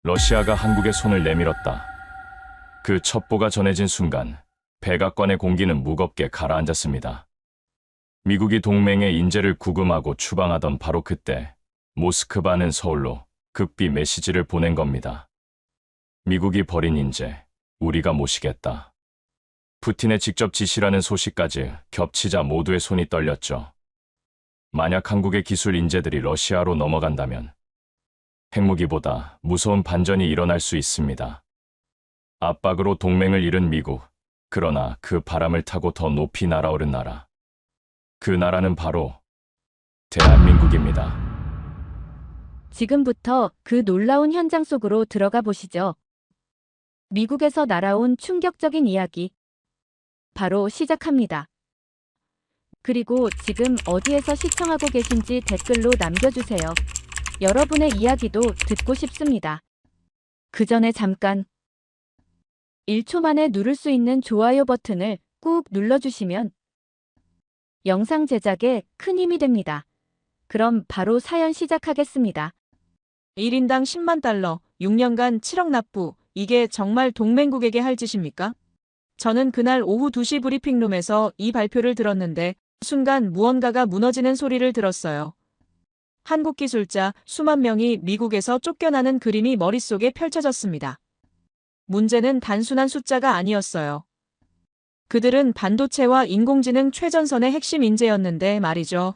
러시아가 한국의 손을 내밀었다. 그 첩보가 전해진 순간 백악관의 공기는 무겁게 가라앉았습니다. 미국이 동맹의 인재를 구금하고 추방하던 바로 그때 모스크바는 서울로 극비 메시지를 보낸 겁니다. 미국이 버린 인재, 우리가 모시겠다. 푸틴의 직접 지시라는 소식까지 겹치자 모두의 손이 떨렸죠. 만약 한국의 기술 인재들이 러시아로 넘어간다면 핵무기보다 무서운 반전이 일어날 수 있습니다. 압박으로 동맹을 잃은 미국, 그러나 그 바람을 타고 더 높이 날아오른 나라. 그 나라는 바로 대한민국입니다. 지금부터 그 놀라운 현장 속으로 들어가 보시죠. 미국에서 날아온 충격적인 이야기. 바로 시작합니다. 그리고 지금 어디에서 시청하고 계신지 댓글로 남겨주세요. 여러분의 이야기도 듣고 싶습니다. 그 전에 잠깐 1초 만에 누를 수 있는 좋아요 버튼을 꾹 눌러주시면 영상 제작에 큰 힘이 됩니다. 그럼 바로 사연 시작하겠습니다. 1인당 10만 달러, 6년간 7억 납부, 이게 정말 동맹국에게 할 짓입니까? 저는 그날 오후 2시 브리핑룸에서 이 발표를 들었는데 순간 무언가가 무너지는 소리를 들었어요. 한국 기술자 수만 명이 미국에서 쫓겨나는 그림이 머릿속에 펼쳐졌습니다. 문제는 단순한 숫자가 아니었어요. 그들은 반도체와 인공지능 최전선의 핵심 인재였는데 말이죠.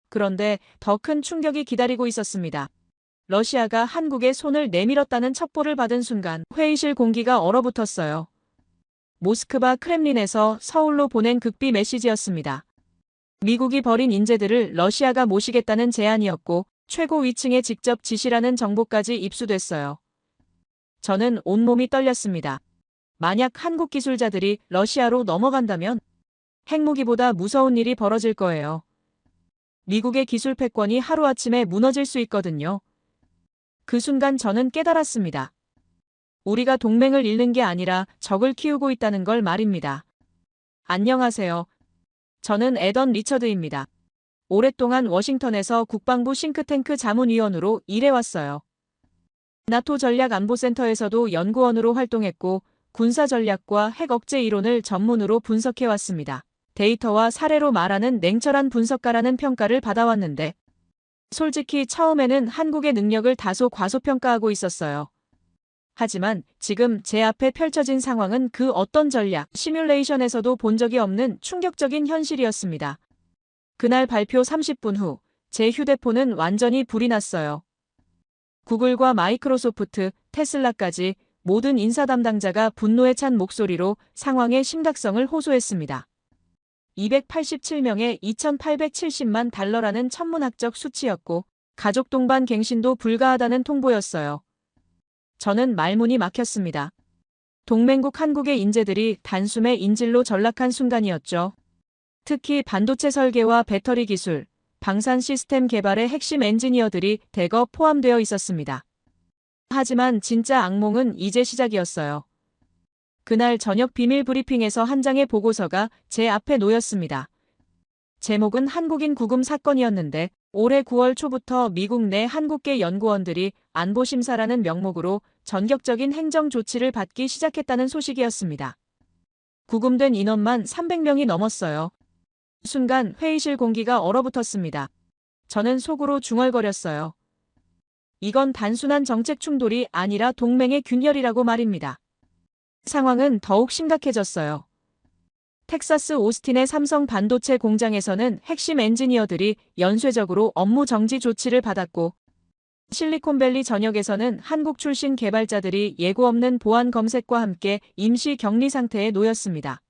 그런데 더 큰 충격이 기다리고 있었습니다. 러시아가 한국에 손을 내밀었다는 첩보를 받은 순간 회의실 공기가 얼어붙었어요. 모스크바 크렘린에서 서울로 보낸 극비 메시지였습니다. 미국이 버린 인재들을 러시아가 모시겠다는 제안이었고 최고 위층의 직접 지시라는 정보까지 입수됐어요. 저는 온몸이 떨렸습니다. 만약 한국 기술자들이 러시아로 넘어간다면 핵무기보다 무서운 일이 벌어질 거예요. 미국의 기술 패권이 하루아침에 무너질 수 있거든요. 그 순간 저는 깨달았습니다. 우리가 동맹을 잃는 게 아니라 적을 키우고 있다는 걸 말입니다. 안녕하세요. 저는 에던 리처드입니다. 오랫동안 워싱턴에서 국방부 싱크탱크 자문위원으로 일해왔어요. 나토 전략안보센터에서도 연구원으로 활동했고 군사전략과 핵 억제 이론을 전문으로 분석해왔습니다. 데이터와 사례로 말하는 냉철한 분석가라는 평가를 받아왔는데 솔직히 처음에는 한국의 능력을 다소 과소평가하고 있었어요. 하지만 지금 제 앞에 펼쳐진 상황은 그 어떤 전략, 시뮬레이션에서도 본 적이 없는 충격적인 현실이었습니다. 그날 발표 30분 후, 제 휴대폰은 완전히 불이 났어요. 구글과 마이크로소프트, 테슬라까지 모든 인사 담당자가 분노에 찬 목소리로 상황의 심각성을 호소했습니다. 287명에 2,870만 달러라는 천문학적 수치였고 가족 동반 갱신도 불가하다는 통보였어요. 저는 말문이 막혔습니다. 동맹국 한국의 인재들이 단숨에 인질로 전락한 순간이었죠. 특히 반도체 설계와 배터리 기술, 방산 시스템 개발의 핵심 엔지니어들이 대거 포함되어 있었습니다. 하지만 진짜 악몽은 이제 시작이었어요. 그날 저녁 비밀 브리핑에서 한 장의 보고서가 제 앞에 놓였습니다. 제목은 한국인 구금 사건이었는데 올해 9월 초부터 미국 내 한국계 연구원들이 안보심사라는 명목으로 전격적인 행정 조치를 받기 시작했다는 소식이었습니다. 구금된 인원만 300명이 넘었어요. 순간 회의실 공기가 얼어붙었습니다. 저는 속으로 중얼거렸어요. 이건 단순한 정책 충돌이 아니라 동맹의 균열이라고 말입니다. 상황은 더욱 심각해졌어요. 텍사스 오스틴의 삼성 반도체 공장에서는 핵심 엔지니어들이 연쇄적으로 업무 정지 조치를 받았고 실리콘밸리 전역에서는 한국 출신 개발자들이 예고 없는 보안 검색과 함께 임시 격리 상태에 놓였습니다.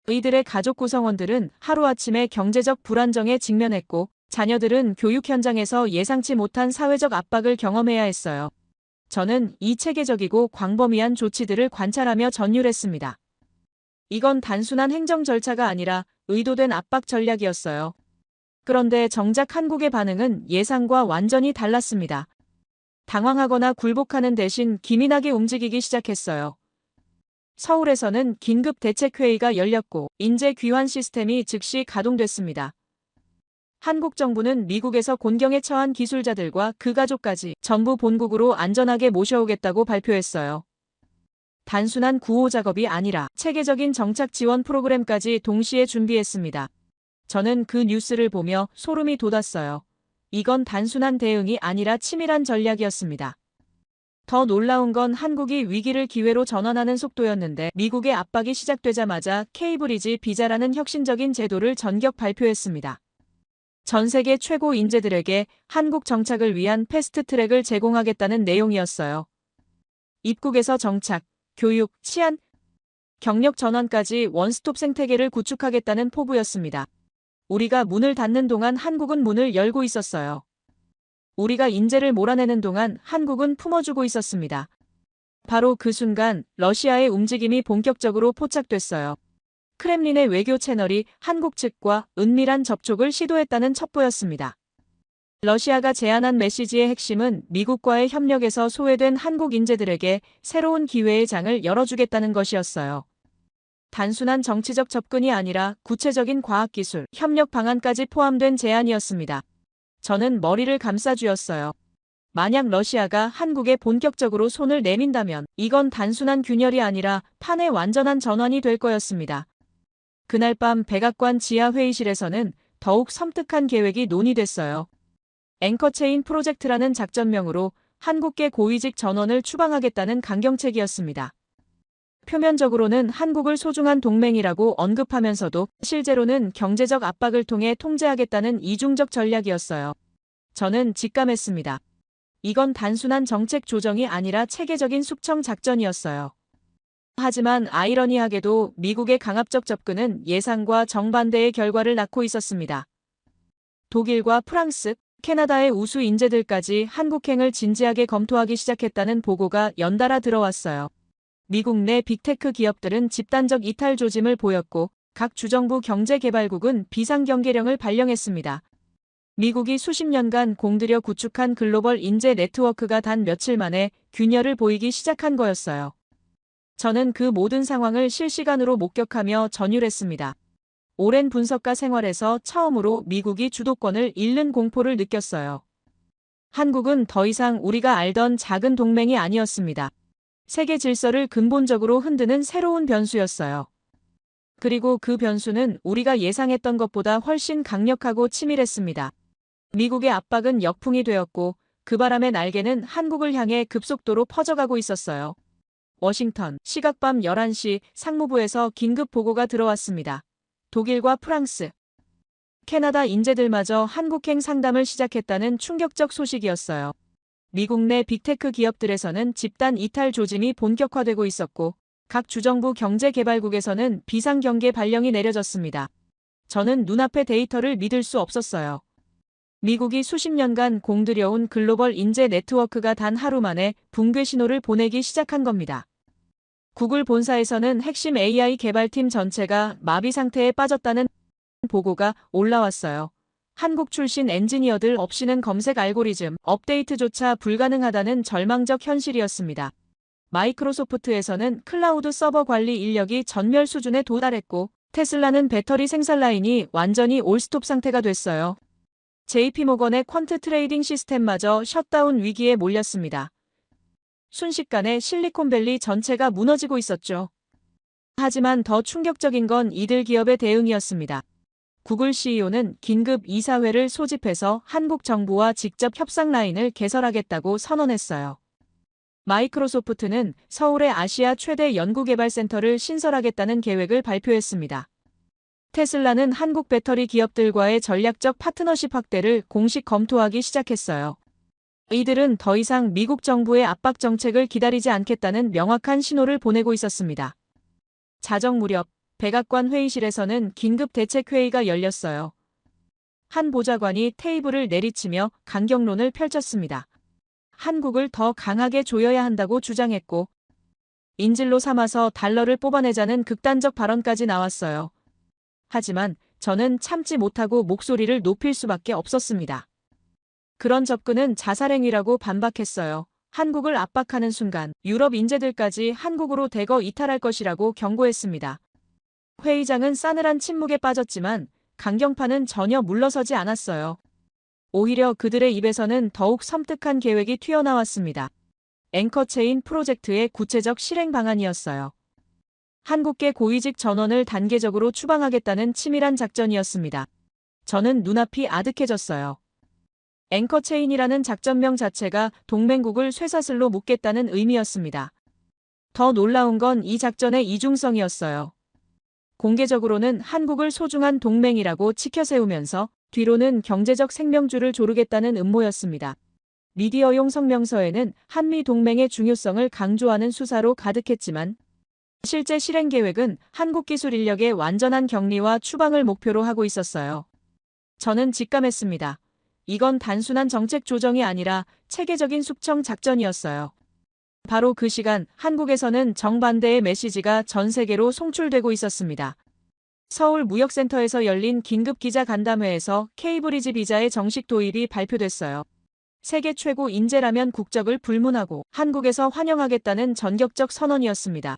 이들의 가족 구성원들은 하루아침에 경제적 불안정에 직면했고 자녀들은 교육 현장에서 예상치 못한 사회적 압박을 경험해야 했어요. 저는 이 체계적이고 광범위한 조치들을 관찰하며 전율했습니다. 이건 단순한 행정 절차가 아니라 의도된 압박 전략이었어요. 그런데 정작 한국의 반응은 예상과 완전히 달랐습니다. 당황하거나 굴복하는 대신 기민하게 움직이기 시작했어요. 서울에서는 긴급 대책회의가 열렸고 인재 귀환 시스템이 즉시 가동됐습니다. 한국 정부는 미국에서 곤경에 처한 기술자들과 그 가족까지 전부 본국으로 안전하게 모셔오겠다고 발표했어요. 단순한 구호 작업이 아니라 체계적인 정착 지원 프로그램까지 동시에 준비했습니다. 저는 그 뉴스를 보며 소름이 돋았어요. 이건 단순한 대응이 아니라 치밀한 전략이었습니다. 더 놀라운 건 한국이 위기를 기회로 전환하는 속도였는데 미국의 압박이 시작되자마자 K브리지 비자라는 혁신적인 제도를 전격 발표했습니다. 전 세계 최고 인재들에게 한국 정착을 위한 패스트 트랙을 제공하겠다는 내용이었어요. 입국에서 정착, 교육, 치안, 경력 전환까지 원스톱 생태계를 구축하겠다는 포부였습니다. 우리가 문을 닫는 동안 한국은 문을 열고 있었어요. 우리가 인재를 몰아내는 동안 한국은 품어주고 있었습니다. 바로 그 순간 러시아의 움직임이 본격적으로 포착됐어요. 크렘린의 외교 채널이 한국 측과 은밀한 접촉을 시도했다는 첩보였습니다. 러시아가 제안한 메시지의 핵심은 미국과의 협력에서 소외된 한국 인재들에게 새로운 기회의 장을 열어주겠다는 것이었어요. 단순한 정치적 접근이 아니라 구체적인 과학기술, 협력 방안까지 포함된 제안이었습니다. 저는 머리를 감싸쥐었어요. 만약 러시아가 한국에 본격적으로 손을 내민다면 이건 단순한 균열이 아니라 판의 완전한 전환이 될 거였습니다. 그날 밤 백악관 지하 회의실에서는 더욱 섬뜩한 계획이 논의됐어요. 앵커체인 프로젝트라는 작전명으로 한국계 고위직 전원을 추방하겠다는 강경책이었습니다. 표면적으로는 한국을 소중한 동맹이라고 언급하면서도 실제로는 경제적 압박을 통해 통제하겠다는 이중적 전략이었어요. 저는 직감했습니다. 이건 단순한 정책 조정이 아니라 체계적인 숙청 작전이었어요. 하지만 아이러니하게도 미국의 강압적 접근은 예상과 정반대의 결과를 낳고 있었습니다. 독일과 프랑스, 캐나다의 우수 인재들까지 한국행을 진지하게 검토하기 시작했다는 보고가 연달아 들어왔어요. 미국 내 빅테크 기업들은 집단적 이탈 조짐을 보였고 각 주정부 경제개발국은 비상경계령을 발령했습니다. 미국이 수십 년간 공들여 구축한 글로벌 인재 네트워크가 단 며칠 만에 균열을 보이기 시작한 거였어요. 저는 그 모든 상황을 실시간으로 목격하며 전율했습니다. 오랜 분석가 생활에서 처음으로 미국이 주도권을 잃는 공포를 느꼈어요. 한국은 더 이상 우리가 알던 작은 동맹이 아니었습니다. 세계 질서를 근본적으로 흔드는 새로운 변수였어요. 그리고 그 변수는 우리가 예상했던 것보다 훨씬 강력하고 치밀했습니다. 미국의 압박은 역풍이 되었고 그 바람의 날개는 한국을 향해 급속도로 퍼져가고 있었어요. 워싱턴, 시각 밤 11시 상무부에서 긴급 보고가 들어왔습니다. 독일과 프랑스, 캐나다 인재들마저 한국행 상담을 시작했다는 충격적 소식이었어요. 미국 내 빅테크 기업들에서는 집단 이탈 조짐이 본격화되고 있었고 각 주정부 경제개발국에서는 비상경계 발령이 내려졌습니다. 저는 눈앞의 데이터를 믿을 수 없었어요. 미국이 수십 년간 공들여온 글로벌 인재 네트워크가 단 하루 만에 붕괴 신호를 보내기 시작한 겁니다. 구글 본사에서는 핵심 AI 개발팀 전체가 마비 상태에 빠졌다는 보고가 올라왔어요. 한국 출신 엔지니어들 없이는 검색 알고리즘 업데이트조차 불가능하다는 절망적 현실이었습니다. 마이크로소프트에서는 클라우드 서버 관리 인력이 전멸 수준에 도달했고 테슬라는 배터리 생산 라인이 완전히 올스톱 상태가 됐어요. JP모건의 퀀트 트레이딩 시스템마저 셧다운 위기에 몰렸습니다. 순식간에 실리콘밸리 전체가 무너지고 있었죠. 하지만 더 충격적인 건 이들 기업의 대응이었습니다. 구글 CEO는 긴급 이사회를 소집해서 한국 정부와 직접 협상 라인을 개설하겠다고 선언했어요. 마이크로소프트는 서울의 아시아 최대 연구개발센터를 신설하겠다는 계획을 발표했습니다. 테슬라는 한국 배터리 기업들과의 전략적 파트너십 확대를 공식 검토하기 시작했어요. 이들은 더 이상 미국 정부의 압박 정책을 기다리지 않겠다는 명확한 신호를 보내고 있었습니다. 자정 무렵 백악관 회의실에서는 긴급 대책회의가 열렸어요. 한 보좌관이 테이블을 내리치며 강경론을 펼쳤습니다. 한국을 더 강하게 조여야 한다고 주장했고 인질로 삼아서 달러를 뽑아내자는 극단적 발언까지 나왔어요. 하지만 저는 참지 못하고 목소리를 높일 수밖에 없었습니다. 그런 접근은 자살행위라고 반박했어요. 한국을 압박하는 순간 유럽 인재들까지 한국으로 대거 이탈할 것이라고 경고했습니다. 회의장은 싸늘한 침묵에 빠졌지만 강경파는 전혀 물러서지 않았어요. 오히려 그들의 입에서는 더욱 섬뜩한 계획이 튀어나왔습니다. 앵커체인 프로젝트의 구체적 실행 방안이었어요. 한국계 고위직 전원을 단계적으로 추방하겠다는 치밀한 작전이었습니다. 저는 눈앞이 아득해졌어요. 앵커체인이라는 작전명 자체가 동맹국을 쇠사슬로 묶겠다는 의미였습니다. 더 놀라운 건 이 작전의 이중성이었어요. 공개적으로는 한국을 소중한 동맹이라고 치켜세우면서 뒤로는 경제적 생명줄을 조르겠다는 음모였습니다. 미디어용 성명서에는 한미 동맹의 중요성을 강조하는 수사로 가득했지만 실제 실행 계획은 한국 기술 인력의 완전한 격리와 추방을 목표로 하고 있었어요. 저는 직감했습니다. 이건 단순한 정책 조정이 아니라 체계적인 숙청 작전이었어요. 바로 그 시간 한국에서는 정반대의 메시지가 전 세계로 송출되고 있었습니다. 서울 무역센터에서 열린 긴급 기자 간담회에서 K브리지 비자의 정식 도입이 발표됐어요. 세계 최고 인재라면 국적을 불문하고 한국에서 환영하겠다는 전격적 선언이었습니다.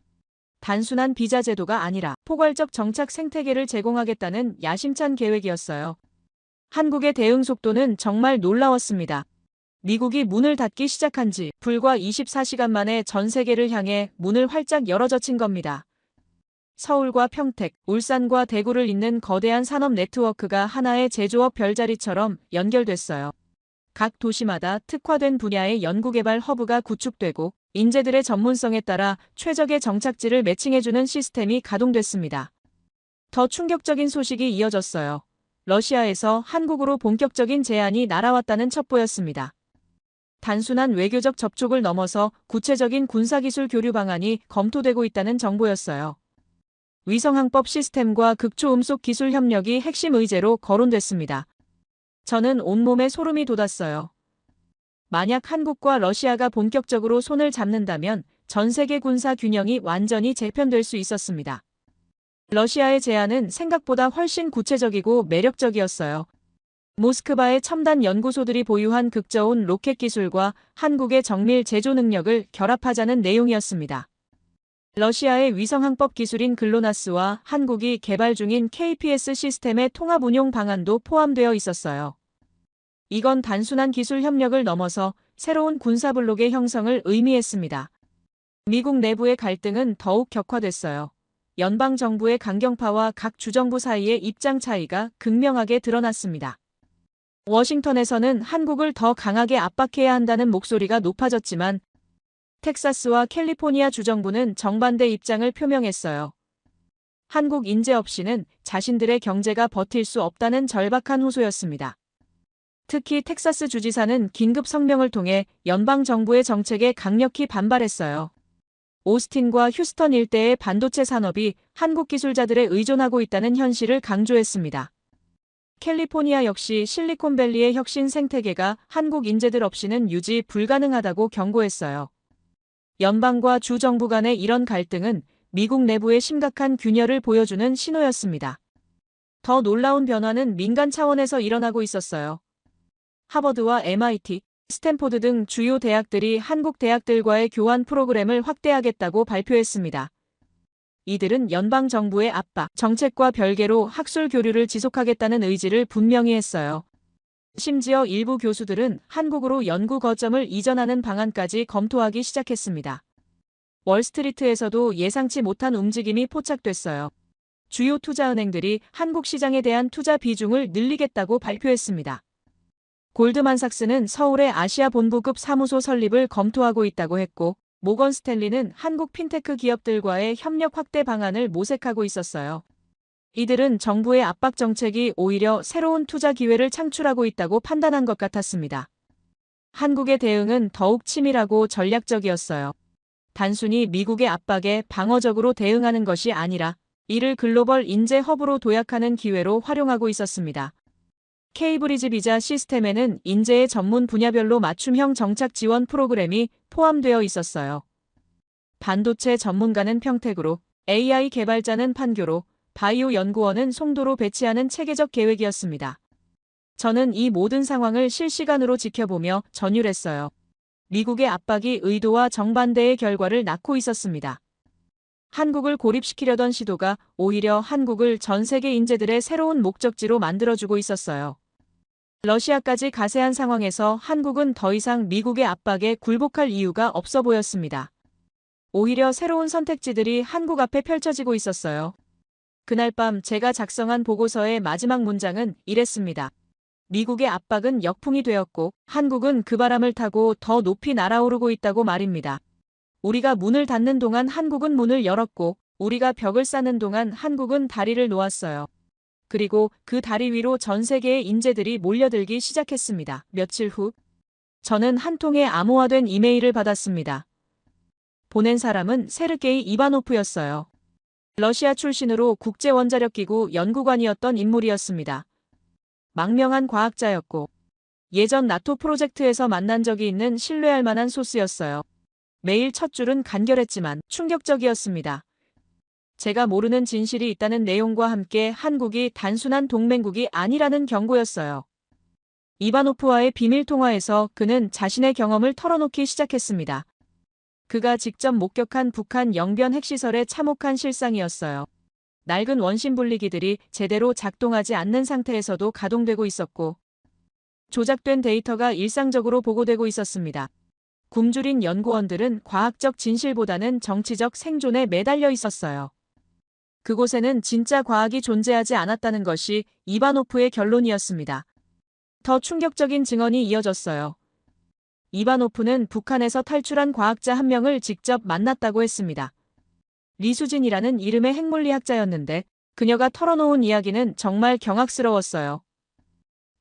단순한 비자 제도가 아니라 포괄적 정착 생태계를 제공하겠다는 야심찬 계획이었어요. 한국의 대응 속도는 정말 놀라웠습니다. 미국이 문을 닫기 시작한 지 불과 24시간 만에 전 세계를 향해 문을 활짝 열어젖힌 겁니다. 서울과 평택, 울산과 대구를 잇는 거대한 산업 네트워크가 하나의 제조업 별자리처럼 연결됐어요. 각 도시마다 특화된 분야의 연구개발 허브가 구축되고 인재들의 전문성에 따라 최적의 정착지를 매칭해주는 시스템이 가동됐습니다. 더 충격적인 소식이 이어졌어요. 러시아에서 한국으로 본격적인 제안이 날아왔다는 첩보였습니다. 단순한 외교적 접촉을 넘어서 구체적인 군사기술 교류 방안이 검토되고 있다는 정보였어요. 위성항법 시스템과 극초음속 기술 협력이 핵심 의제로 거론됐습니다. 저는 온몸에 소름이 돋았어요. 만약 한국과 러시아가 본격적으로 손을 잡는다면 전 세계 군사 균형이 완전히 재편될 수 있었습니다. 러시아의 제안은 생각보다 훨씬 구체적이고 매력적이었어요. 모스크바의 첨단 연구소들이 보유한 극저온 로켓 기술과 한국의 정밀 제조 능력을 결합하자는 내용이었습니다. 러시아의 위성항법 기술인 글로나스와 한국이 개발 중인 KPS 시스템의 통합 운용 방안도 포함되어 있었어요. 이건 단순한 기술 협력을 넘어서 새로운 군사블록의 형성을 의미했습니다. 미국 내부의 갈등은 더욱 격화됐어요. 연방정부의 강경파와 각 주정부 사이의 입장 차이가 극명하게 드러났습니다. 워싱턴에서는 한국을 더 강하게 압박해야 한다는 목소리가 높아졌지만 텍사스와 캘리포니아 주정부는 정반대 입장을 표명했어요. 한국 인재 없이는 자신들의 경제가 버틸 수 없다는 절박한 호소였습니다. 특히 텍사스 주지사는 긴급 성명을 통해 연방정부의 정책에 강력히 반발했어요. 오스틴과 휴스턴 일대의 반도체 산업이 한국 기술자들에 의존하고 있다는 현실을 강조했습니다. 캘리포니아 역시 실리콘밸리의 혁신 생태계가 한국 인재들 없이는 유지 불가능하다고 경고했어요. 연방과 주 정부 간의 이런 갈등은 미국 내부의 심각한 균열을 보여주는 신호였습니다. 더 놀라운 변화는 민간 차원에서 일어나고 있었어요. 하버드와 MIT, 스탠포드 등 주요 대학들이 한국 대학들과의 교환 프로그램을 확대하겠다고 발표했습니다. 이들은 연방정부의 압박, 정책과 별개로 학술 교류를 지속하겠다는 의지를 분명히 했어요. 심지어 일부 교수들은 한국으로 연구 거점을 이전하는 방안까지 검토하기 시작했습니다. 월스트리트에서도 예상치 못한 움직임이 포착됐어요. 주요 투자은행들이 한국 시장에 대한 투자 비중을 늘리겠다고 발표했습니다. 골드만삭스는 서울의 아시아 본부급 사무소 설립을 검토하고 있다고 했고, 모건 스탠리는 한국 핀테크 기업들과의 협력 확대 방안을 모색하고 있었어요. 이들은 정부의 압박 정책이 오히려 새로운 투자 기회를 창출하고 있다고 판단한 것 같았습니다. 한국의 대응은 더욱 치밀하고 전략적이었어요. 단순히 미국의 압박에 방어적으로 대응하는 것이 아니라 이를 글로벌 인재 허브로 도약하는 기회로 활용하고 있었습니다. K브리지 비자 시스템에는 인재의 전문 분야별로 맞춤형 정착 지원 프로그램이 포함되어 있었어요. 반도체 전문가는 평택으로, AI 개발자는 판교로, 바이오 연구원은 송도로 배치하는 체계적 계획이었습니다. 저는 이 모든 상황을 실시간으로 지켜보며 전율했어요. 미국의 압박이 의도와 정반대의 결과를 낳고 있었습니다. 한국을 고립시키려던 시도가 오히려 한국을 전 세계 인재들의 새로운 목적지로 만들어주고 있었어요. 러시아까지 가세한 상황에서 한국은 더 이상 미국의 압박에 굴복할 이유가 없어 보였습니다. 오히려 새로운 선택지들이 한국 앞에 펼쳐지고 있었어요. 그날 밤 제가 작성한 보고서의 마지막 문장은 이랬습니다. 미국의 압박은 역풍이 되었고 한국은 그 바람을 타고 더 높이 날아오르고 있다고 말입니다. 우리가 문을 닫는 동안 한국은 문을 열었고 우리가 벽을 쌓는 동안 한국은 다리를 놓았어요. 그리고 그 다리 위로 전 세계의 인재들이 몰려들기 시작했습니다. 며칠 후 저는 한 통의 암호화된 이메일을 받았습니다. 보낸 사람은 세르게이 이바노프였어요. 러시아 출신으로 국제원자력기구 연구관이었던 인물이었습니다. 망명한 과학자였고 예전 나토 프로젝트에서 만난 적이 있는 신뢰할 만한 소스였어요. 메일 첫 줄은 간결했지만 충격적이었습니다. 제가 모르는 진실이 있다는 내용과 함께 한국이 단순한 동맹국이 아니라는 경고였어요. 이바노프와의 비밀 통화에서 그는 자신의 경험을 털어놓기 시작했습니다. 그가 직접 목격한 북한 영변 핵시설의 참혹한 실상이었어요. 낡은 원심 분리기들이 제대로 작동하지 않는 상태에서도 가동되고 있었고 조작된 데이터가 일상적으로 보고되고 있었습니다. 굶주린 연구원들은 과학적 진실보다는 정치적 생존에 매달려 있었어요. 그곳에는 진짜 과학이 존재하지 않았다는 것이 이바노프의 결론이었습니다. 더 충격적인 증언이 이어졌어요. 이바노프는 북한에서 탈출한 과학자 한 명을 직접 만났다고 했습니다. 리수진이라는 이름의 핵물리학자였는데 그녀가 털어놓은 이야기는 정말 경악스러웠어요.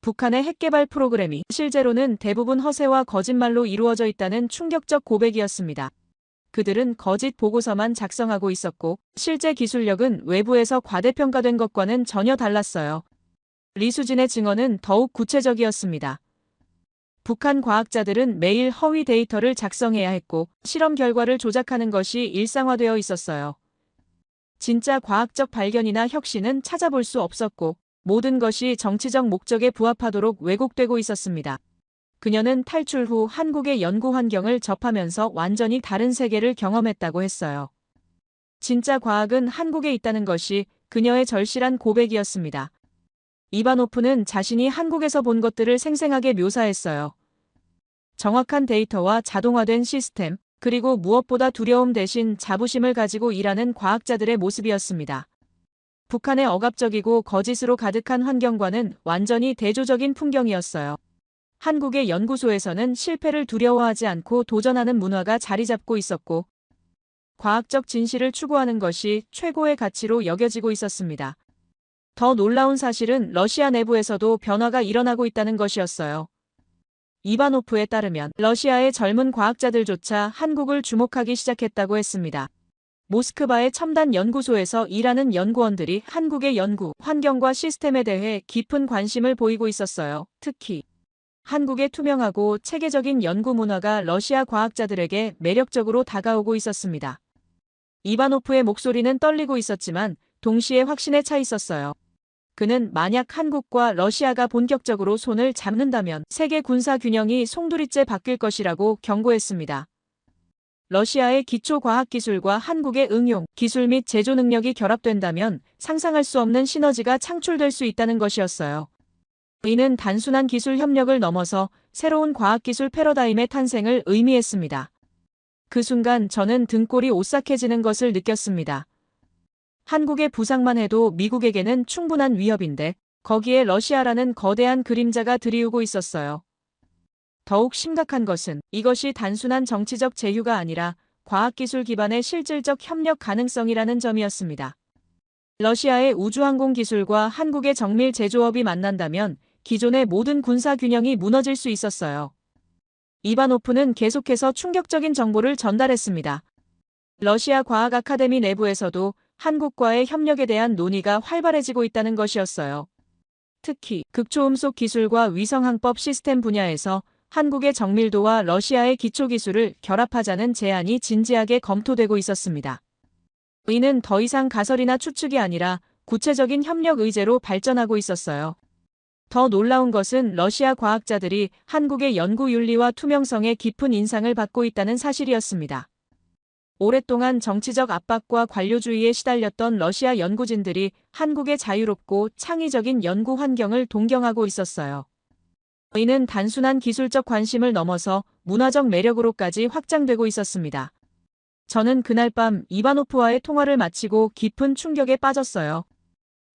북한의 핵개발 프로그램이 실제로는 대부분 허세와 거짓말로 이루어져 있다는 충격적 고백이었습니다. 그들은 거짓 보고서만 작성하고 있었고 실제 기술력은 외부에서 과대평가된 것과는 전혀 달랐어요. 리수진의 증언은 더욱 구체적이었습니다. 북한 과학자들은 매일 허위 데이터를 작성해야 했고 실험 결과를 조작하는 것이 일상화되어 있었어요. 진짜 과학적 발견이나 혁신은 찾아볼 수 없었고 모든 것이 정치적 목적에 부합하도록 왜곡되고 있었습니다. 그녀는 탈출 후 한국의 연구 환경을 접하면서 완전히 다른 세계를 경험했다고 했어요. 진짜 과학은 한국에 있다는 것이 그녀의 절실한 고백이었습니다. 이바노프는 자신이 한국에서 본 것들을 생생하게 묘사했어요. 정확한 데이터와 자동화된 시스템, 그리고 무엇보다 두려움 대신 자부심을 가지고 일하는 과학자들의 모습이었습니다. 북한의 억압적이고 거짓으로 가득한 환경과는 완전히 대조적인 풍경이었어요. 한국의 연구소에서는 실패를 두려워하지 않고 도전하는 문화가 자리 잡고 있었고 과학적 진실을 추구하는 것이 최고의 가치로 여겨지고 있었습니다. 더 놀라운 사실은 러시아 내부에서도 변화가 일어나고 있다는 것이었어요. 이바노프에 따르면 러시아의 젊은 과학자들조차 한국을 주목하기 시작했다고 했습니다. 모스크바의 첨단 연구소에서 일하는 연구원들이 한국의 연구, 환경과 시스템에 대해 깊은 관심을 보이고 있었어요. 특히 한국의 투명하고 체계적인 연구 문화가 러시아 과학자들에게 매력적으로 다가오고 있었습니다. 이바노프의 목소리는 떨리고 있었지만 동시에 확신에 차 있었어요. 그는 만약 한국과 러시아가 본격적으로 손을 잡는다면 세계 군사 균형이 송두리째 바뀔 것이라고 경고했습니다. 러시아의 기초과학기술과 한국의 응용, 기술 및 제조 능력이 결합된다면 상상할 수 없는 시너지가 창출될 수 있다는 것이었어요. 이는 단순한 기술 협력을 넘어서 새로운 과학기술 패러다임의 탄생을 의미했습니다. 그 순간 저는 등골이 오싹해지는 것을 느꼈습니다. 한국의 부상만 해도 미국에게는 충분한 위협인데 거기에 러시아라는 거대한 그림자가 들이우고 있었어요. 더욱 심각한 것은 이것이 단순한 정치적 제휴가 아니라 과학기술 기반의 실질적 협력 가능성이라는 점이었습니다. 러시아의 우주항공 기술과 한국의 정밀 제조업이 만난다면 기존의 모든 군사 균형이 무너질 수 있었어요. 이바노프는 계속해서 충격적인 정보를 전달했습니다. 러시아 과학 아카데미 내부에서도 한국과의 협력에 대한 논의가 활발해지고 있다는 것이었어요. 특히 극초음속 기술과 위성항법 시스템 분야에서 한국의 정밀도와 러시아의 기초기술을 결합하자는 제안이 진지하게 검토되고 있었습니다. 이는 더 이상 가설이나 추측이 아니라 구체적인 협력 의제로 발전하고 있었어요. 더 놀라운 것은 러시아 과학자들이 한국의 연구 윤리와 투명성에 깊은 인상을 받고 있다는 사실이었습니다. 오랫동안 정치적 압박과 관료주의에 시달렸던 러시아 연구진들이 한국의 자유롭고 창의적인 연구 환경을 동경하고 있었어요. 이는 단순한 기술적 관심을 넘어서 문화적 매력으로까지 확장되고 있었습니다. 저는 그날 밤 이바노프와의 통화를 마치고 깊은 충격에 빠졌어요.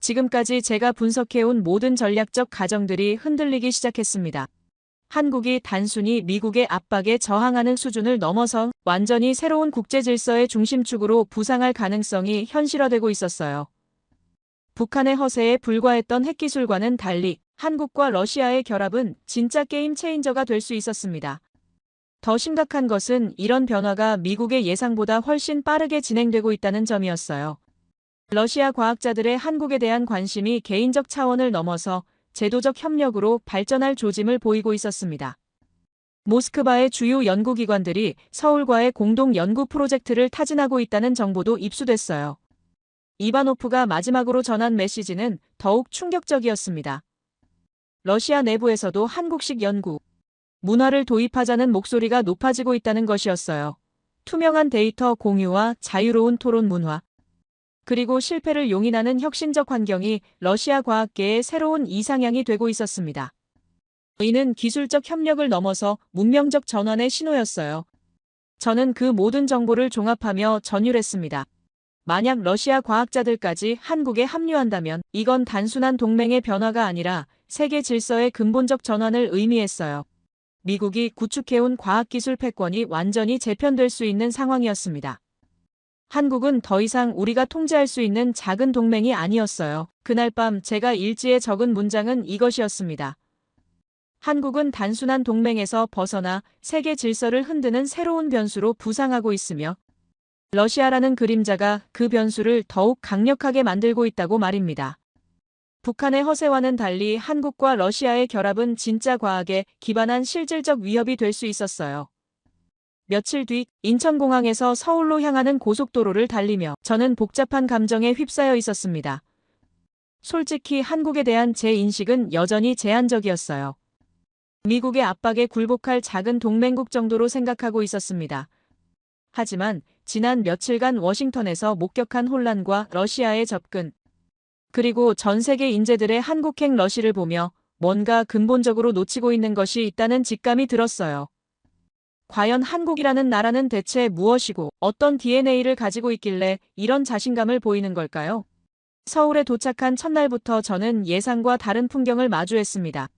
지금까지 제가 분석해온 모든 전략적 가정들이 흔들리기 시작했습니다. 한국이 단순히 미국의 압박에 저항하는 수준을 넘어서 완전히 새로운 국제 질서의 중심축으로 부상할 가능성이 현실화되고 있었어요. 북한의 허세에 불과했던 핵기술과는 달리 한국과 러시아의 결합은 진짜 게임 체인저가 될 수 있었습니다. 더 심각한 것은 이런 변화가 미국의 예상보다 훨씬 빠르게 진행되고 있다는 점이었어요. 러시아 과학자들의 한국에 대한 관심이 개인적 차원을 넘어서 제도적 협력으로 발전할 조짐을 보이고 있었습니다. 모스크바의 주요 연구기관들이 서울과의 공동 연구 프로젝트를 타진하고 있다는 정보도 입수됐어요. 이바노프가 마지막으로 전한 메시지는 더욱 충격적이었습니다. 러시아 내부에서도 한국식 연구, 문화를 도입하자는 목소리가 높아지고 있다는 것이었어요. 투명한 데이터 공유와 자유로운 토론 문화, 그리고 실패를 용인하는 혁신적 환경이 러시아 과학계의 새로운 이상향이 되고 있었습니다. 이는 기술적 협력을 넘어서 문명적 전환의 신호였어요. 저는 그 모든 정보를 종합하며 전율했습니다. 만약 러시아 과학자들까지 한국에 합류한다면 이건 단순한 동맹의 변화가 아니라 세계 질서의 근본적 전환을 의미했어요. 미국이 구축해온 과학기술 패권이 완전히 재편될 수 있는 상황이었습니다. 한국은 더 이상 우리가 통제할 수 있는 작은 동맹이 아니었어요. 그날 밤 제가 일지에 적은 문장은 이것이었습니다. 한국은 단순한 동맹에서 벗어나 세계 질서를 흔드는 새로운 변수로 부상하고 있으며 러시아라는 그림자가 그 변수를 더욱 강력하게 만들고 있다고 말입니다. 북한의 허세와는 달리 한국과 러시아의 결합은 진짜 과학에 기반한 실질적 위협이 될 수 있었어요. 며칠 뒤 인천공항에서 서울로 향하는 고속도로를 달리며 저는 복잡한 감정에 휩싸여 있었습니다. 솔직히 한국에 대한 제 인식은 여전히 제한적이었어요. 미국의 압박에 굴복할 작은 동맹국 정도로 생각하고 있었습니다. 하지만 지난 며칠간 워싱턴에서 목격한 혼란과 러시아의 접근, 그리고 전 세계 인재들의 한국행 러시를 보며 뭔가 근본적으로 놓치고 있는 것이 있다는 직감이 들었어요. 과연 한국이라는 나라는 대체 무엇이고 어떤 DNA를 가지고 있길래 이런 자신감을 보이는 걸까요? 서울에 도착한 첫날부터 저는 예상과 다른 풍경을 마주했습니다.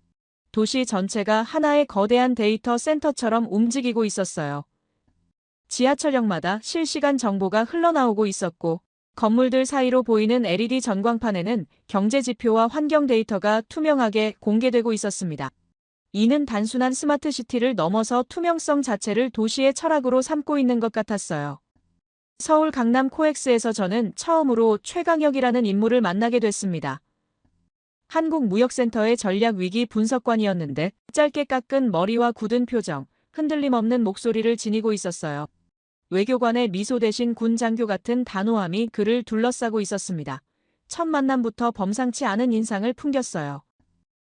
도시 전체가 하나의 거대한 데이터 센터처럼 움직이고 있었어요. 지하철역마다 실시간 정보가 흘러나오고 있었고 건물들 사이로 보이는 LED 전광판에는 경제 지표와 환경 데이터가 투명하게 공개되고 있었습니다. 이는 단순한 스마트시티를 넘어서 투명성 자체를 도시의 철학으로 삼고 있는 것 같았어요. 서울 강남 코엑스에서 저는 처음으로 최강혁이라는 인물을 만나게 됐습니다. 한국무역센터의 전략위기 분석관이었는데 짧게 깎은 머리와 굳은 표정, 흔들림 없는 목소리를 지니고 있었어요. 외교관의 미소 대신 군 장교 같은 단호함이 그를 둘러싸고 있었습니다. 첫 만남부터 범상치 않은 인상을 풍겼어요.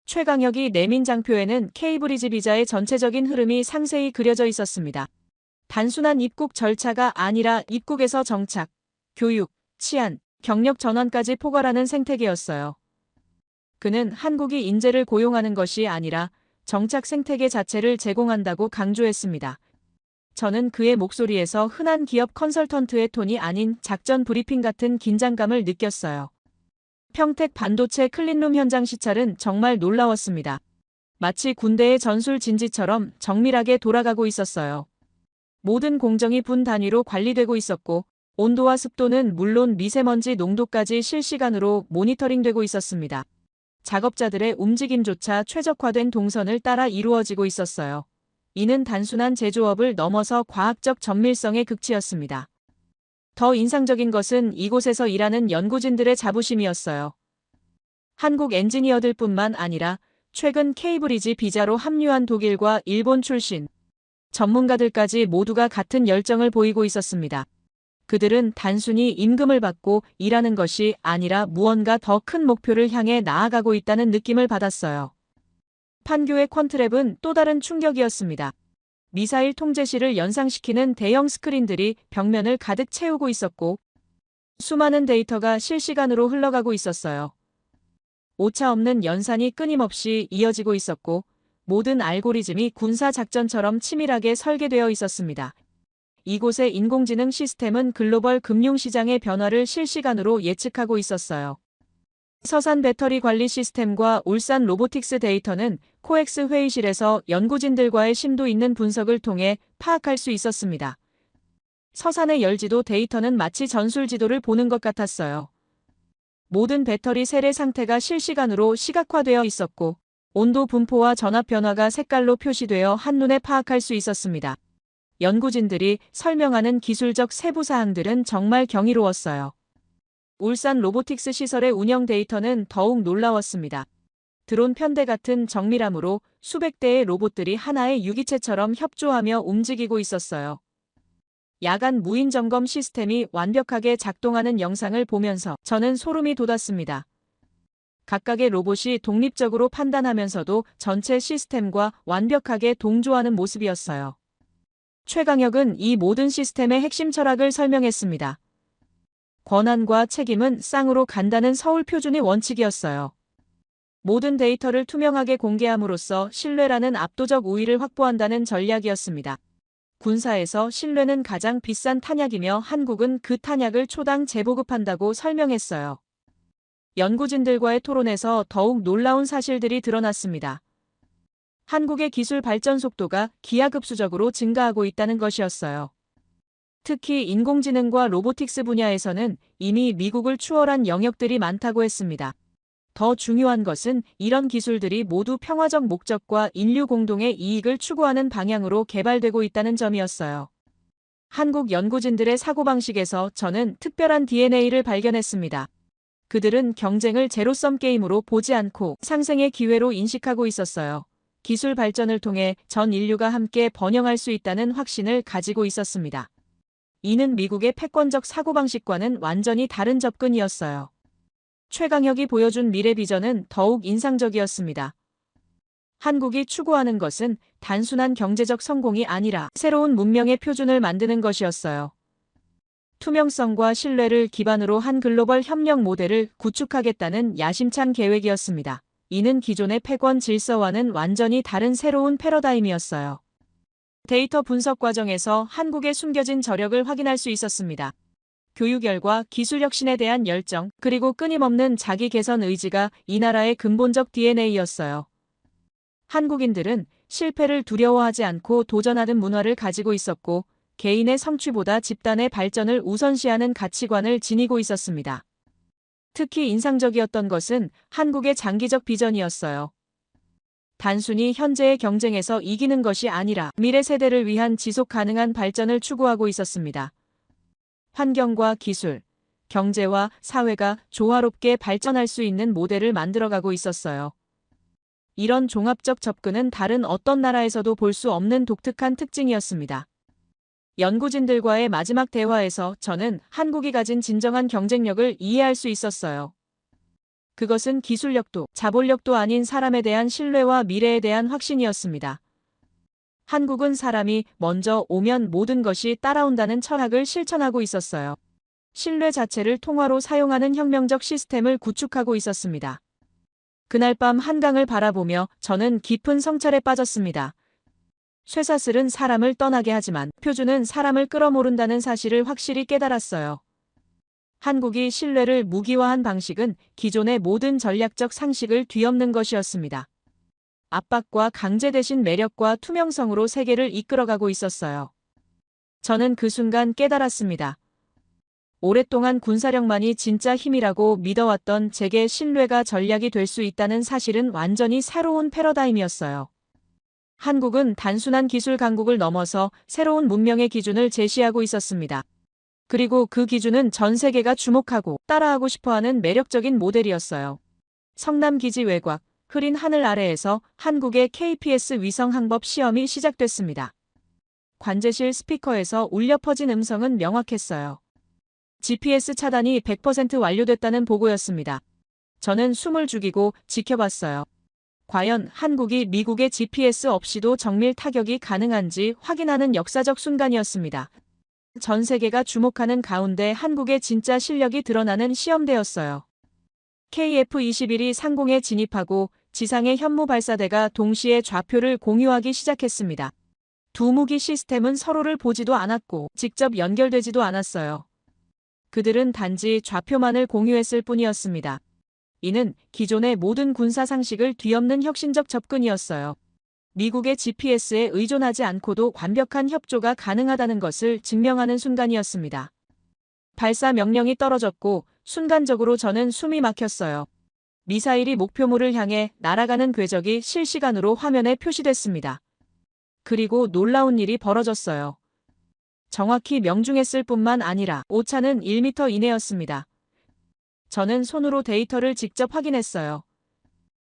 최강혁이 내민 장표에는 케이브리지 비자의 전체적인 흐름이 상세히 그려져 있었습니다. 단순한 입국 절차가 아니라 입국에서 정착, 교육, 치안, 경력 전환까지 포괄하는 생태계였어요. 그는 한국이 인재를 고용하는 것이 아니라 정착 생태계 자체를 제공한다고 강조했습니다. 저는 그의 목소리에서 흔한 기업 컨설턴트의 톤이 아닌 작전 브리핑 같은 긴장감을 느꼈어요. 평택 반도체 클린룸 현장 시찰은 정말 놀라웠습니다. 마치 군대의 전술 진지처럼 정밀하게 돌아가고 있었어요. 모든 공정이 분 단위로 관리되고 있었고 온도와 습도는 물론 미세먼지 농도까지 실시간으로 모니터링되고 있었습니다. 작업자들의 움직임조차 최적화된 동선을 따라 이루어지고 있었어요. 이는 단순한 제조업을 넘어서 과학적 정밀성의 극치였습니다. 더 인상적인 것은 이곳에서 일하는 연구진들의 자부심이었어요. 한국 엔지니어들뿐만 아니라 최근 케이브리지 비자로 합류한 독일과 일본 출신 전문가들까지 모두가 같은 열정을 보이고 있었습니다. 그들은 단순히 임금을 받고 일하는 것이 아니라 무언가 더 큰 목표를 향해 나아가고 있다는 느낌을 받았어요. 판교의 퀀트랩은 또 다른 충격이었습니다. 미사일 통제실을 연상시키는 대형 스크린들이 벽면을 가득 채우고 있었고, 수많은 데이터가 실시간으로 흘러가고 있었어요. 오차 없는 연산이 끊임없이 이어지고 있었고, 모든 알고리즘이 군사작전처럼 치밀하게 설계되어 있었습니다. 이곳의 인공지능 시스템은 글로벌 금융시장의 변화를 실시간으로 예측하고 있었어요. 서산 배터리 관리 시스템과 울산 로보틱스 데이터는 코엑스 회의실에서 연구진들과의 심도 있는 분석을 통해 파악할 수 있었습니다. 서산의 열지도 데이터는 마치 전술 지도를 보는 것 같았어요. 모든 배터리 세례 상태가 실시간으로 시각화되어 있었고, 온도 분포와 전압 변화가 색깔로 표시되어 한눈에 파악할 수 있었습니다. 연구진들이 설명하는 기술적 세부 사항들은 정말 경이로웠어요. 울산 로보틱스 시설의 운영 데이터는 더욱 놀라웠습니다. 드론 편대 같은 정밀함으로 수백 대의 로봇들이 하나의 유기체처럼 협조하며 움직이고 있었어요. 야간 무인 점검 시스템이 완벽하게 작동하는 영상을 보면서 저는 소름이 돋았습니다. 각각의 로봇이 독립적으로 판단하면서도 전체 시스템과 완벽하게 동조하는 모습이었어요. 최강혁은 이 모든 시스템의 핵심 철학을 설명했습니다. 권한과 책임은 쌍으로 간다는 서울 표준의 원칙이었어요. 모든 데이터를 투명하게 공개함으로써 신뢰라는 압도적 우위를 확보한다는 전략이었습니다. 군사에서 신뢰는 가장 비싼 탄약이며 한국은 그 탄약을 초당 재보급한다고 설명했어요. 연구진들과의 토론에서 더욱 놀라운 사실들이 드러났습니다. 한국의 기술 발전 속도가 기하급수적으로 증가하고 있다는 것이었어요. 특히 인공지능과 로보틱스 분야에서는 이미 미국을 추월한 영역들이 많다고 했습니다. 더 중요한 것은 이런 기술들이 모두 평화적 목적과 인류 공동의 이익을 추구하는 방향으로 개발되고 있다는 점이었어요. 한국 연구진들의 사고방식에서 저는 특별한 DNA를 발견했습니다. 그들은 경쟁을 제로섬 게임으로 보지 않고 상생의 기회로 인식하고 있었어요. 기술 발전을 통해 전 인류가 함께 번영할 수 있다는 확신을 가지고 있었습니다. 이는 미국의 패권적 사고방식과는 완전히 다른 접근이었어요. 최강혁이 보여준 미래 비전은 더욱 인상적이었습니다. 한국이 추구하는 것은 단순한 경제적 성공이 아니라 새로운 문명의 표준을 만드는 것이었어요. 투명성과 신뢰를 기반으로 한 글로벌 협력 모델을 구축하겠다는 야심찬 계획이었습니다. 이는 기존의 패권 질서와는 완전히 다른 새로운 패러다임이었어요. 데이터 분석 과정에서 한국의 숨겨진 저력을 확인할 수 있었습니다. 교육열과 기술 혁신에 대한 열정, 그리고 끊임없는 자기 개선 의지가 이 나라의 근본적 DNA였어요. 한국인들은 실패를 두려워하지 않고 도전하는 문화를 가지고 있었고, 개인의 성취보다 집단의 발전을 우선시하는 가치관을 지니고 있었습니다. 특히 인상적이었던 것은 한국의 장기적 비전이었어요. 단순히 현재의 경쟁에서 이기는 것이 아니라 미래 세대를 위한 지속 가능한 발전을 추구하고 있었습니다. 환경과 기술, 경제와 사회가 조화롭게 발전할 수 있는 모델을 만들어가고 있었어요. 이런 종합적 접근은 다른 어떤 나라에서도 볼 수 없는 독특한 특징이었습니다. 연구진들과의 마지막 대화에서 저는 한국이 가진 진정한 경쟁력을 이해할 수 있었어요. 그것은 기술력도 자본력도 아닌 사람에 대한 신뢰와 미래에 대한 확신이었습니다. 한국은 사람이 먼저 오면 모든 것이 따라온다는 철학을 실천하고 있었어요. 신뢰 자체를 통화로 사용하는 혁명적 시스템을 구축하고 있었습니다. 그날 밤 한강을 바라보며 저는 깊은 성찰에 빠졌습니다. 쇠사슬은 사람을 떠나게 하지만 표준은 사람을 끌어모른다는 사실을 확실히 깨달았어요. 한국이 신뢰를 무기화한 방식은 기존의 모든 전략적 상식을 뒤엎는 것이었습니다. 압박과 강제 대신 매력과 투명성으로 세계를 이끌어가고 있었어요. 저는 그 순간 깨달았습니다. 오랫동안 군사력만이 진짜 힘이라고 믿어왔던 제게 신뢰가 전략이 될 수 있다는 사실은 완전히 새로운 패러다임이었어요. 한국은 단순한 기술 강국을 넘어서 새로운 문명의 기준을 제시하고 있었습니다. 그리고 그 기준은 전 세계가 주목하고 따라하고 싶어하는 매력적인 모델이었어요. 성남기지 외곽, 흐린 하늘 아래에서 한국의 KPS 위성 항법 시험이 시작됐습니다. 관제실 스피커에서 울려 퍼진 음성은 명확했어요. GPS 차단이 100% 완료됐다는 보고였습니다. 저는 숨을 죽이고 지켜봤어요. 과연 한국이 미국의 GPS 없이도 정밀 타격이 가능한지 확인하는 역사적 순간이었습니다. 전 세계가 주목하는 가운데 한국의 진짜 실력이 드러나는 시험대였어요. KF-21이 상공에 진입하고 지상의 현무 발사대가 동시에 좌표를 공유하기 시작했습니다. 두 무기 시스템은 서로를 보지도 않았고 직접 연결되지도 않았어요. 그들은 단지 좌표만을 공유했을 뿐이었습니다. 이는 기존의 모든 군사 상식을 뒤엎는 혁신적 접근이었어요. 미국의 GPS에 의존하지 않고도 완벽한 협조가 가능하다는 것을 증명하는 순간이었습니다. 발사 명령이 떨어졌고 순간적으로 저는 숨이 막혔어요. 미사일이 목표물을 향해 날아가는 궤적이 실시간으로 화면에 표시됐습니다. 그리고 놀라운 일이 벌어졌어요. 정확히 명중했을 뿐만 아니라 오차는 1m 이내였습니다. 저는 손으로 데이터를 직접 확인했어요.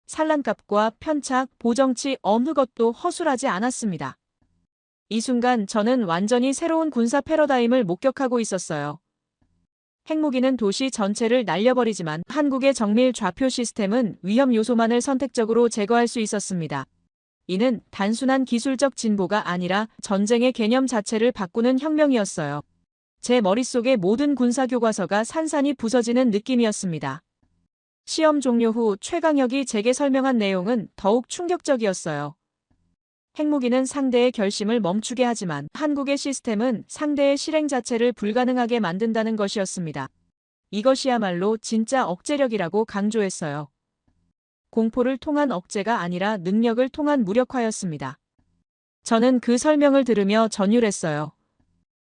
산란값과 편착, 보정치 어느 것도 허술하지 않았습니다. 이 순간 저는 완전히 새로운 군사 패러다임을 목격하고 있었어요. 핵무기는 도시 전체를 날려버리지만 한국의 정밀 좌표 시스템은 위험 요소만을 선택적으로 제거할 수 있었습니다. 이는 단순한 기술적 진보가 아니라 전쟁의 개념 자체를 바꾸는 혁명이었어요. 제 머릿속의 모든 군사 교과서가 산산이 부서지는 느낌이었습니다. 시험 종료 후 최강혁이 제게 설명한 내용은 더욱 충격적이었어요. 핵무기는 상대의 결심을 멈추게 하지만 한국의 시스템은 상대의 실행 자체를 불가능하게 만든다는 것이었습니다. 이것이야말로 진짜 억제력이라고 강조했어요. 공포를 통한 억제가 아니라 능력을 통한 무력화였습니다. 저는 그 설명을 들으며 전율했어요.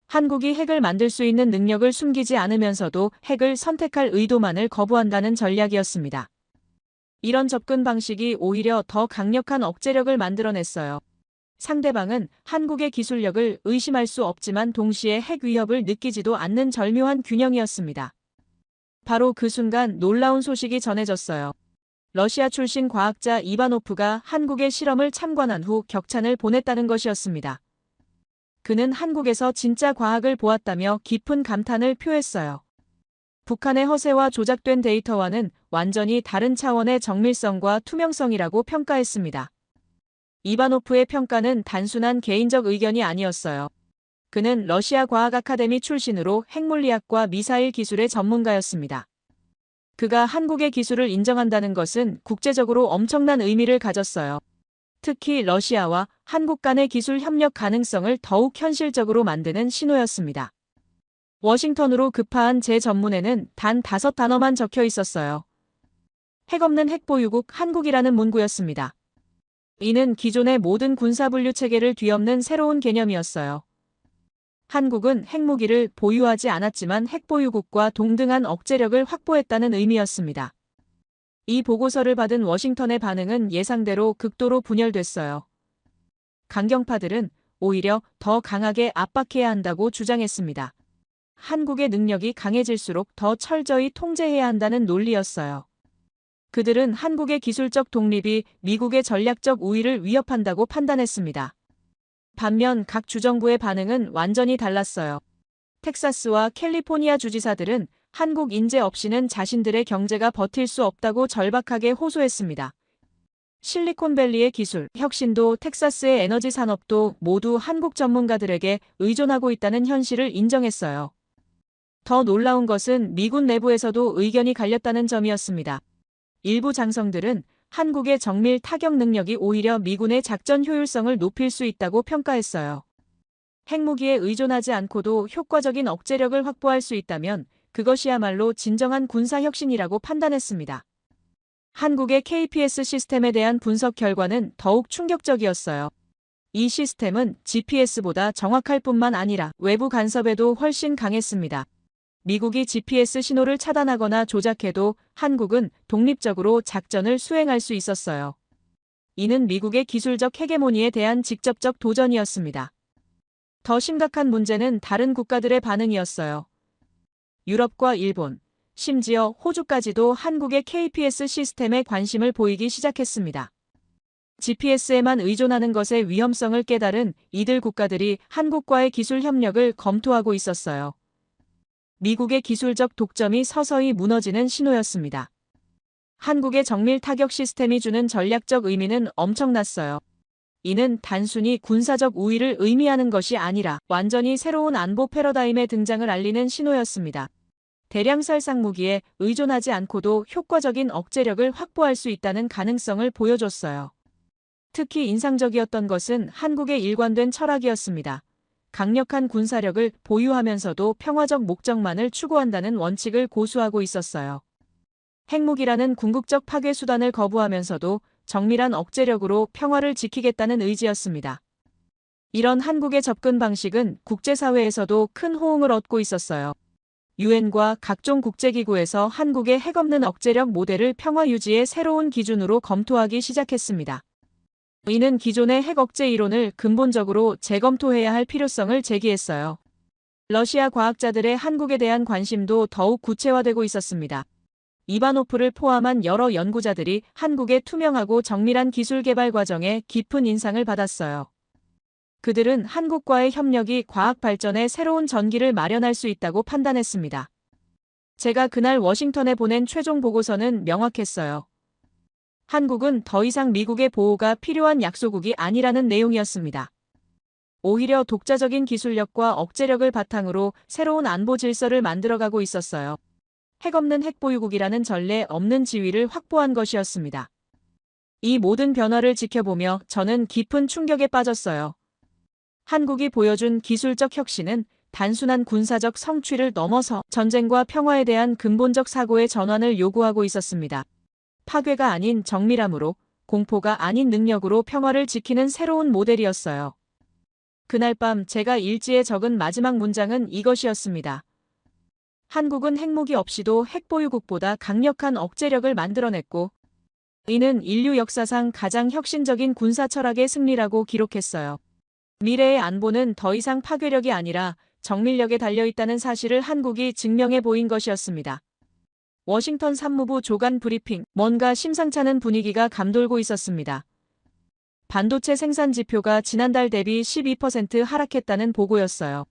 한국이 핵을 만들 수 있는 능력을 숨기지 않으면서도 핵을 선택할 의도만을 거부한다는 전략이었습니다. 이런 접근 방식이 오히려 더 강력한 억제력을 만들어냈어요. 상대방은 한국의 기술력을 의심할 수 없지만 동시에 핵 위협을 느끼지도 않는 절묘한 균형이었습니다. 바로 그 순간 놀라운 소식이 전해졌어요. 러시아 출신 과학자 이바노프가 한국의 실험을 참관한 후 격찬을 보냈다는 것이었습니다. 그는 한국에서 진짜 과학을 보았다며 깊은 감탄을 표했어요. 북한의 허세와 조작된 데이터와는 완전히 다른 차원의 정밀성과 투명성이라고 평가했습니다. 이바노프의 평가는 단순한 개인적 의견이 아니었어요. 그는 러시아 과학 아카데미 출신으로 핵물리학과 미사일 기술의 전문가였습니다. 그가 한국의 기술을 인정한다는 것은 국제적으로 엄청난 의미를 가졌어요. 특히 러시아와 한국 간의 기술 협력 가능성을 더욱 현실적으로 만드는 신호였습니다. 워싱턴으로 급파한 제 전문에는 단 5단어만 적혀 있었어요. 핵 없는 핵보유국 한국이라는 문구였습니다. 이는 기존의 모든 군사분류 체계를 뒤엎는 새로운 개념이었어요. 한국은 핵무기를 보유하지 않았지만 핵보유국과 동등한 억제력을 확보했다는 의미였습니다. 이 보고서를 받은 워싱턴의 반응은 예상대로 극도로 분열됐어요. 강경파들은 오히려 더 강하게 압박해야 한다고 주장했습니다. 한국의 능력이 강해질수록 더 철저히 통제해야 한다는 논리였어요. 그들은 한국의 기술적 독립이 미국의 전략적 우위를 위협한다고 판단했습니다. 반면 각 주정부의 반응은 완전히 달랐어요. 텍사스와 캘리포니아 주지사들은 한국 인재 없이는 자신들의 경제가 버틸 수 없다고 절박하게 호소했습니다. 실리콘밸리의 기술, 혁신도 텍사스의 에너지 산업도 모두 한국 전문가들에게 의존하고 있다는 현실을 인정했어요. 더 놀라운 것은 미군 내부에서도 의견이 갈렸다는 점이었습니다. 일부 장성들은 한국의 정밀 타격 능력이 오히려 미군의 작전 효율성을 높일 수 있다고 평가했어요. 핵무기에 의존하지 않고도 효과적인 억제력을 확보할 수 있다면 그것이야말로 진정한 군사혁신이라고 판단했습니다. 한국의 KPS 시스템에 대한 분석 결과는 더욱 충격적이었어요. 이 시스템은 GPS보다 정확할 뿐만 아니라 외부 간섭에도 훨씬 강했습니다. 미국이 GPS 신호를 차단하거나 조작해도 한국은 독립적으로 작전을 수행할 수 있었어요. 이는 미국의 기술적 헤게모니에 대한 직접적 도전이었습니다. 더 심각한 문제는 다른 국가들의 반응이었어요. 유럽과 일본, 심지어 호주까지도 한국의 KPS 시스템에 관심을 보이기 시작했습니다. GPS에만 의존하는 것의 위험성을 깨달은 이들 국가들이 한국과의 기술 협력을 검토하고 있었어요. 미국의 기술적 독점이 서서히 무너지는 신호였습니다. 한국의 정밀 타격 시스템이 주는 전략적 의미는 엄청났어요. 이는 단순히 군사적 우위를 의미하는 것이 아니라 완전히 새로운 안보 패러다임의 등장을 알리는 신호였습니다. 대량 살상 무기에 의존하지 않고도 효과적인 억제력을 확보할 수 있다는 가능성을 보여줬어요. 특히 인상적이었던 것은 한국의 일관된 철학이었습니다. 강력한 군사력을 보유하면서도 평화적 목적만을 추구한다는 원칙을 고수하고 있었어요. 핵무기라는 궁극적 파괴 수단을 거부하면서도 정밀한 억제력으로 평화를 지키겠다는 의지였습니다. 이런 한국의 접근 방식은 국제사회에서도 큰 호응을 얻고 있었어요. 유엔과 각종 국제기구에서 한국의 핵없는 억제력 모델을 평화 유지의 새로운 기준으로 검토하기 시작했습니다. 이는 기존의 핵 억제 이론을 근본적으로 재검토해야 할 필요성을 제기했어요. 러시아 과학자들의 한국에 대한 관심도 더욱 구체화되고 있었습니다. 이바노프를 포함한 여러 연구자들이 한국의 투명하고 정밀한 기술 개발 과정에 깊은 인상을 받았어요. 그들은 한국과의 협력이 과학 발전에 새로운 전기를 마련할 수 있다고 판단했습니다. 제가 그날 워싱턴에 보낸 최종 보고서는 명확했어요. 한국은 더 이상 미국의 보호가 필요한 약소국이 아니라는 내용이었습니다. 오히려 독자적인 기술력과 억제력을 바탕으로 새로운 안보 질서를 만들어가고 있었어요. 핵없는 핵보유국이라는 전례 없는 지위를 확보한 것이었습니다. 이 모든 변화를 지켜보며 저는 깊은 충격에 빠졌어요. 한국이 보여준 기술적 혁신은 단순한 군사적 성취를 넘어서 전쟁과 평화에 대한 근본적 사고의 전환을 요구하고 있었습니다. 파괴가 아닌 정밀함으로, 공포가 아닌 능력으로 평화를 지키는 새로운 모델이었어요. 그날 밤 제가 일지에 적은 마지막 문장은 이것이었습니다. 한국은 핵무기 없이도 핵보유국보다 강력한 억제력을 만들어냈고, 이는 인류 역사상 가장 혁신적인 군사 철학의 승리라고 기록했어요. 미래의 안보는 더 이상 파괴력이 아니라 정밀력에 달려있다는 사실을 한국이 증명해 보인 것이었습니다. 워싱턴 산무부 조간 브리핑, 뭔가 심상찮은 분위기가 감돌고 있었습니다. 반도체 생산 지표가 지난달 대비 12% 하락했다는 보고였어요.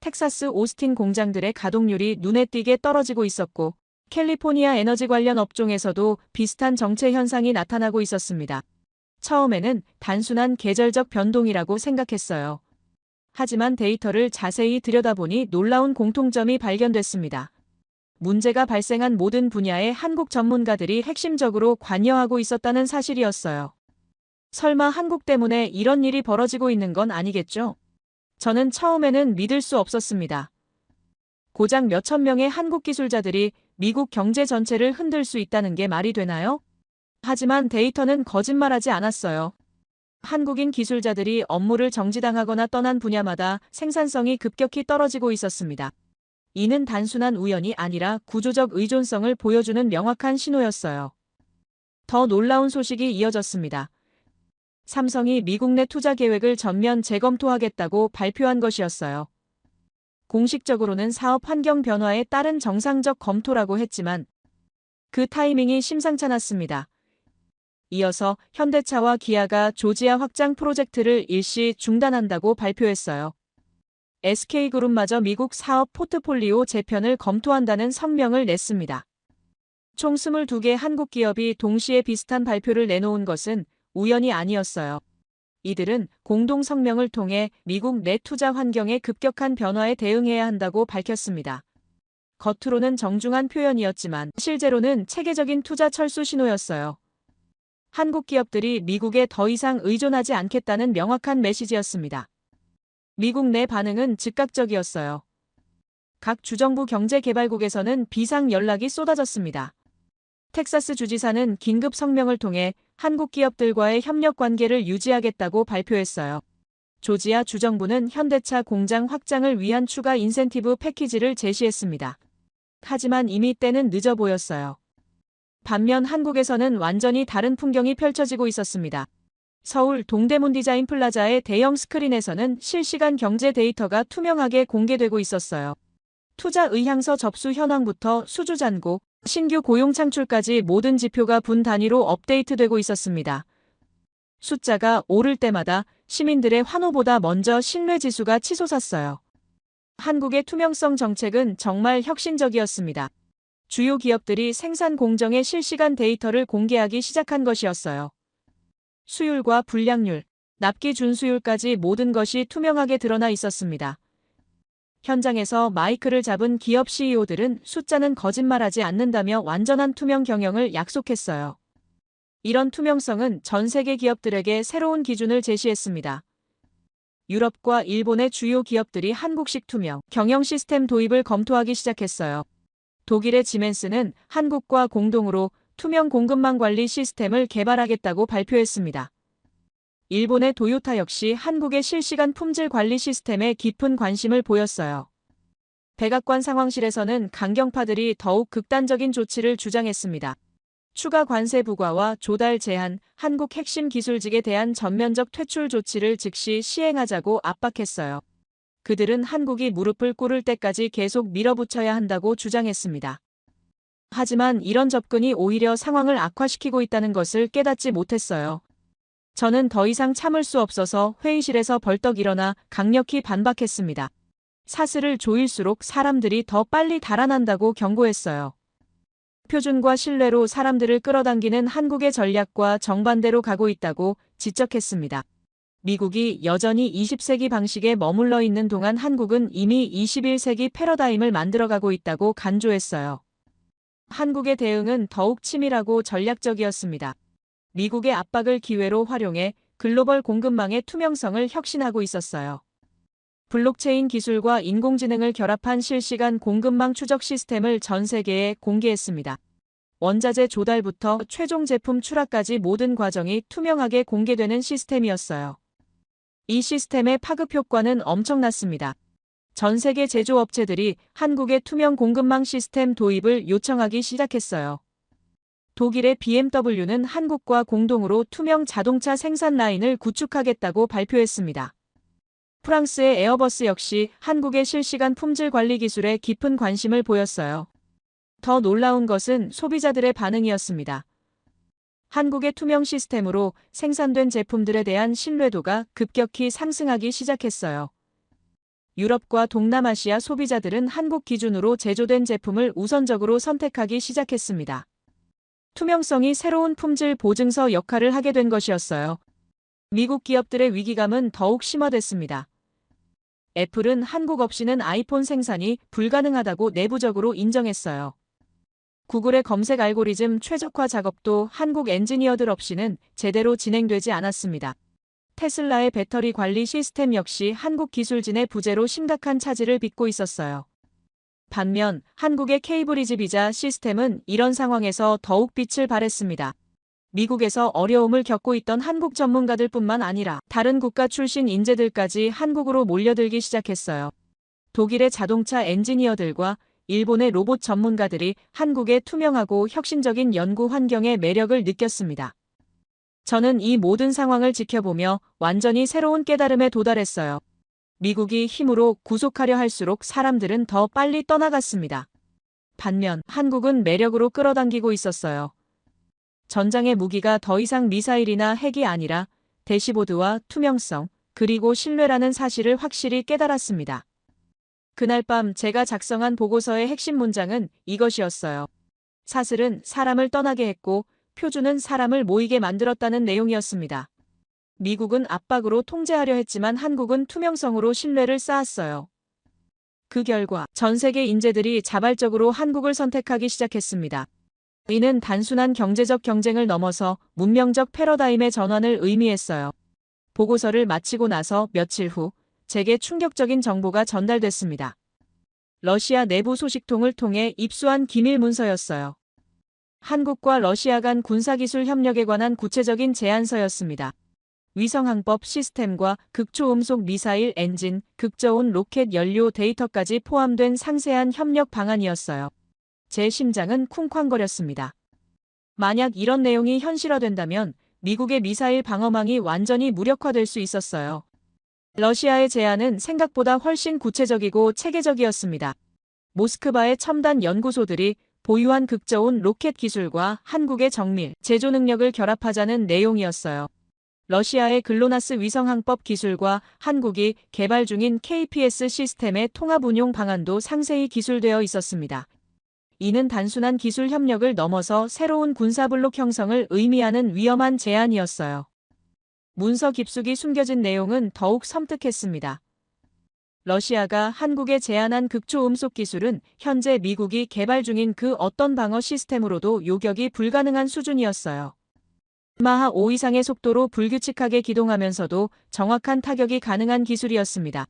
텍사스 오스틴 공장들의 가동률이 눈에 띄게 떨어지고 있었고, 캘리포니아 에너지 관련 업종에서도 비슷한 정체 현상이 나타나고 있었습니다. 처음에는 단순한 계절적 변동이라고 생각했어요. 하지만 데이터를 자세히 들여다보니 놀라운 공통점이 발견됐습니다. 문제가 발생한 모든 분야에 한국 전문가들이 핵심적으로 관여하고 있었다는 사실이었어요. 설마 한국 때문에 이런 일이 벌어지고 있는 건 아니겠죠? 저는 처음에는 믿을 수 없었습니다. 고작 몇천 명의 한국 기술자들이 미국 경제 전체를 흔들 수 있다는 게 말이 되나요? 하지만 데이터는 거짓말하지 않았어요. 한국인 기술자들이 업무를 정지당하거나 떠난 분야마다 생산성이 급격히 떨어지고 있었습니다. 이는 단순한 우연이 아니라 구조적 의존성을 보여주는 명확한 신호였어요. 더 놀라운 소식이 이어졌습니다. 삼성이 미국 내 투자 계획을 전면 재검토하겠다고 발표한 것이었어요. 공식적으로는 사업 환경 변화에 따른 정상적 검토라고 했지만 그 타이밍이 심상찮았습니다. 이어서 현대차와 기아가 조지아 확장 프로젝트를 일시 중단한다고 발표했어요. SK그룹마저 미국 사업 포트폴리오 재편을 검토한다는 성명을 냈습니다. 총 22개 한국 기업이 동시에 비슷한 발표를 내놓은 것은 우연이 아니었어요. 이들은 공동 성명을 통해 미국 내 투자 환경의 급격한 변화에 대응해야 한다고 밝혔습니다. 겉으로는 정중한 표현이었지만 실제로는 체계적인 투자 철수 신호였어요. 한국 기업들이 미국에 더 이상 의존하지 않겠다는 명확한 메시지였습니다. 미국 내 반응은 즉각적이었어요. 각 주정부 경제개발국에서는 비상 연락이 쏟아졌습니다. 텍사스 주지사는 긴급 성명을 통해 한국 기업들과의 협력 관계를 유지하겠다고 발표했어요. 조지아 주정부는 현대차 공장 확장을 위한 추가 인센티브 패키지를 제시했습니다. 하지만 이미 때는 늦어 보였어요. 반면 한국에서는 완전히 다른 풍경이 펼쳐지고 있었습니다. 서울 동대문 디자인 플라자의 대형 스크린에서는 실시간 경제 데이터가 투명하게 공개되고 있었어요. 투자 의향서 접수 현황부터 수주 잔고, 신규 고용 창출까지 모든 지표가 분 단위로 업데이트되고 있었습니다. 숫자가 오를 때마다 시민들의 환호보다 먼저 신뢰지수가 치솟았어요. 한국의 투명성 정책은 정말 혁신적이었습니다. 주요 기업들이 생산 공정의 실시간 데이터를 공개하기 시작한 것이었어요. 수율과 불량률, 납기 준수율까지 모든 것이 투명하게 드러나 있었습니다. 현장에서 마이크를 잡은 기업 CEO들은 숫자는 거짓말하지 않는다며 완전한 투명 경영을 약속했어요. 이런 투명성은 전 세계 기업들에게 새로운 기준을 제시했습니다. 유럽과 일본의 주요 기업들이 한국식 투명 경영 시스템 도입을 검토하기 시작했어요. 독일의 지멘스는 한국과 공동으로 투명 공급망 관리 시스템을 개발하겠다고 발표했습니다. 일본의 도요타 역시 한국의 실시간 품질 관리 시스템에 깊은 관심을 보였어요. 백악관 상황실에서는 강경파들이 더욱 극단적인 조치를 주장했습니다. 추가 관세 부과와 조달 제한, 한국 핵심 기술직에 대한 전면적 퇴출 조치를 즉시 시행하자고 압박했어요. 그들은 한국이 무릎을 꿇을 때까지 계속 밀어붙여야 한다고 주장했습니다. 하지만 이런 접근이 오히려 상황을 악화시키고 있다는 것을 깨닫지 못했어요. 저는 더 이상 참을 수 없어서 회의실에서 벌떡 일어나 강력히 반박했습니다. 사슬을 조일수록 사람들이 더 빨리 달아난다고 경고했어요. 표준과 신뢰로 사람들을 끌어당기는 한국의 전략과 정반대로 가고 있다고 지적했습니다. 미국이 여전히 20세기 방식에 머물러 있는 동안 한국은 이미 21세기 패러다임을 만들어가고 있다고 간조했어요. 한국의 대응은 더욱 치밀하고 전략적이었습니다. 미국의 압박을 기회로 활용해 글로벌 공급망의 투명성을 혁신하고 있었어요. 블록체인 기술과 인공지능을 결합한 실시간 공급망 추적 시스템을 전 세계에 공개했습니다. 원자재 조달부터 최종 제품 출하까지 모든 과정이 투명하게 공개되는 시스템이었어요. 이 시스템의 파급 효과는 엄청났습니다. 전 세계 제조업체들이 한국의 투명 공급망 시스템 도입을 요청하기 시작했어요. 독일의 BMW는 한국과 공동으로 투명 자동차 생산 라인을 구축하겠다고 발표했습니다. 프랑스의 에어버스 역시 한국의 실시간 품질 관리 기술에 깊은 관심을 보였어요. 더 놀라운 것은 소비자들의 반응이었습니다. 한국의 투명 시스템으로 생산된 제품들에 대한 신뢰도가 급격히 상승하기 시작했어요. 유럽과 동남아시아 소비자들은 한국 기준으로 제조된 제품을 우선적으로 선택하기 시작했습니다. 투명성이 새로운 품질 보증서 역할을 하게 된 것이었어요. 미국 기업들의 위기감은 더욱 심화됐습니다. 애플은 한국 없이는 아이폰 생산이 불가능하다고 내부적으로 인정했어요. 구글의 검색 알고리즘 최적화 작업도 한국 엔지니어들 없이는 제대로 진행되지 않았습니다. 테슬라의 배터리 관리 시스템 역시 한국 기술진의 부재로 심각한 차질을 빚고 있었어요. 반면 한국의 케이브리지 비자 시스템은 이런 상황에서 더욱 빛을 발했습니다. 미국에서 어려움을 겪고 있던 한국 전문가들뿐만 아니라 다른 국가 출신 인재들까지 한국으로 몰려들기 시작했어요. 독일의 자동차 엔지니어들과 일본의 로봇 전문가들이 한국의 투명하고 혁신적인 연구 환경의 매력을 느꼈습니다. 저는 이 모든 상황을 지켜보며 완전히 새로운 깨달음에 도달했어요. 미국이 힘으로 구속하려 할수록 사람들은 더 빨리 떠나갔습니다. 반면 한국은 매력으로 끌어당기고 있었어요. 전장의 무기가 더 이상 미사일이나 핵이 아니라 대시보드와 투명성, 그리고 신뢰라는 사실을 확실히 깨달았습니다. 그날 밤 제가 작성한 보고서의 핵심 문장은 이것이었어요. 사슬은 사람을 떠나게 했고 표준은 사람을 모이게 만들었다는 내용이었습니다. 미국은 압박으로 통제하려 했지만 한국은 투명성으로 신뢰를 쌓았어요. 그 결과 전 세계 인재들이 자발적으로 한국을 선택하기 시작했습니다. 이는 단순한 경제적 경쟁을 넘어서 문명적 패러다임의 전환을 의미했어요. 보고서를 마치고 나서 며칠 후 제게 충격적인 정보가 전달됐습니다. 러시아 내부 소식통을 통해 입수한 기밀 문서였어요. 한국과 러시아 간 군사기술 협력에 관한 구체적인 제안서였습니다. 위성항법 시스템과 극초음속 미사일 엔진, 극저온 로켓 연료 데이터까지 포함된 상세한 협력 방안이었어요. 제 심장은 쿵쾅거렸습니다. 만약 이런 내용이 현실화된다면 미국의 미사일 방어망이 완전히 무력화될 수 있었어요. 러시아의 제안은 생각보다 훨씬 구체적이고 체계적이었습니다. 모스크바의 첨단 연구소들이 보유한 극저온 로켓 기술과 한국의 정밀 제조 능력을 결합하자는 내용이었어요. 러시아의 글로나스 위성항법 기술과 한국이 개발 중인 KPS 시스템의 통합 운용 방안도 상세히 기술되어 있었습니다. 이는 단순한 기술 협력을 넘어서 새로운 군사블록 형성을 의미하는 위험한 제안이었어요. 문서 깊숙이 숨겨진 내용은 더욱 섬뜩했습니다. 러시아가 한국에 제안한 극초음속 기술은 현재 미국이 개발 중인 그 어떤 방어 시스템으로도 요격이 불가능한 수준이었어요. 마하 5 이상의 속도로 불규칙하게 기동하면서도 정확한 타격이 가능한 기술이었습니다.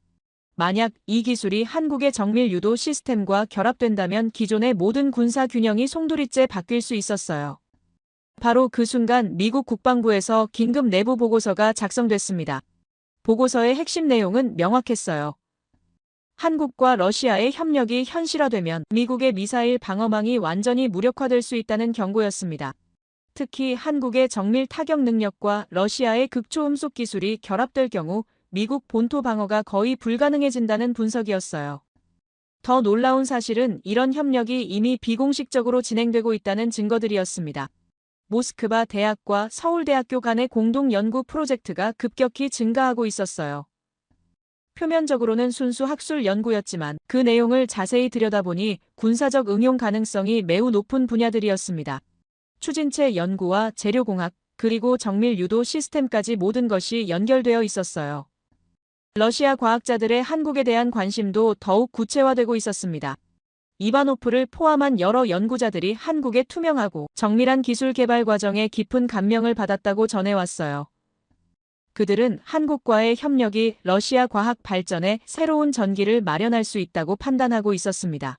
만약 이 기술이 한국의 정밀 유도 시스템과 결합된다면 기존의 모든 군사 균형이 송두리째 바뀔 수 있었어요. 바로 그 순간 미국 국방부에서 긴급 내부 보고서가 작성됐습니다. 보고서의 핵심 내용은 명확했어요. 한국과 러시아의 협력이 현실화되면 미국의 미사일 방어망이 완전히 무력화될 수 있다는 경고였습니다. 특히 한국의 정밀 타격 능력과 러시아의 극초음속 기술이 결합될 경우 미국 본토 방어가 거의 불가능해진다는 분석이었어요. 더 놀라운 사실은 이런 협력이 이미 비공식적으로 진행되고 있다는 증거들이었습니다. 모스크바 대학과 서울대학교 간의 공동 연구 프로젝트가 급격히 증가하고 있었어요. 표면적으로는 순수 학술 연구였지만 그 내용을 자세히 들여다보니 군사적 응용 가능성이 매우 높은 분야들이었습니다. 추진체 연구와 재료공학, 그리고 정밀 유도 시스템까지 모든 것이 연결되어 있었어요. 러시아 과학자들의 한국에 대한 관심도 더욱 구체화되고 있었습니다. 이바노프를 포함한 여러 연구자들이 한국의 투명하고 정밀한 기술 개발 과정에 깊은 감명을 받았다고 전해왔어요. 그들은 한국과의 협력이 러시아 과학 발전에 새로운 전기를 마련할 수 있다고 판단하고 있었습니다.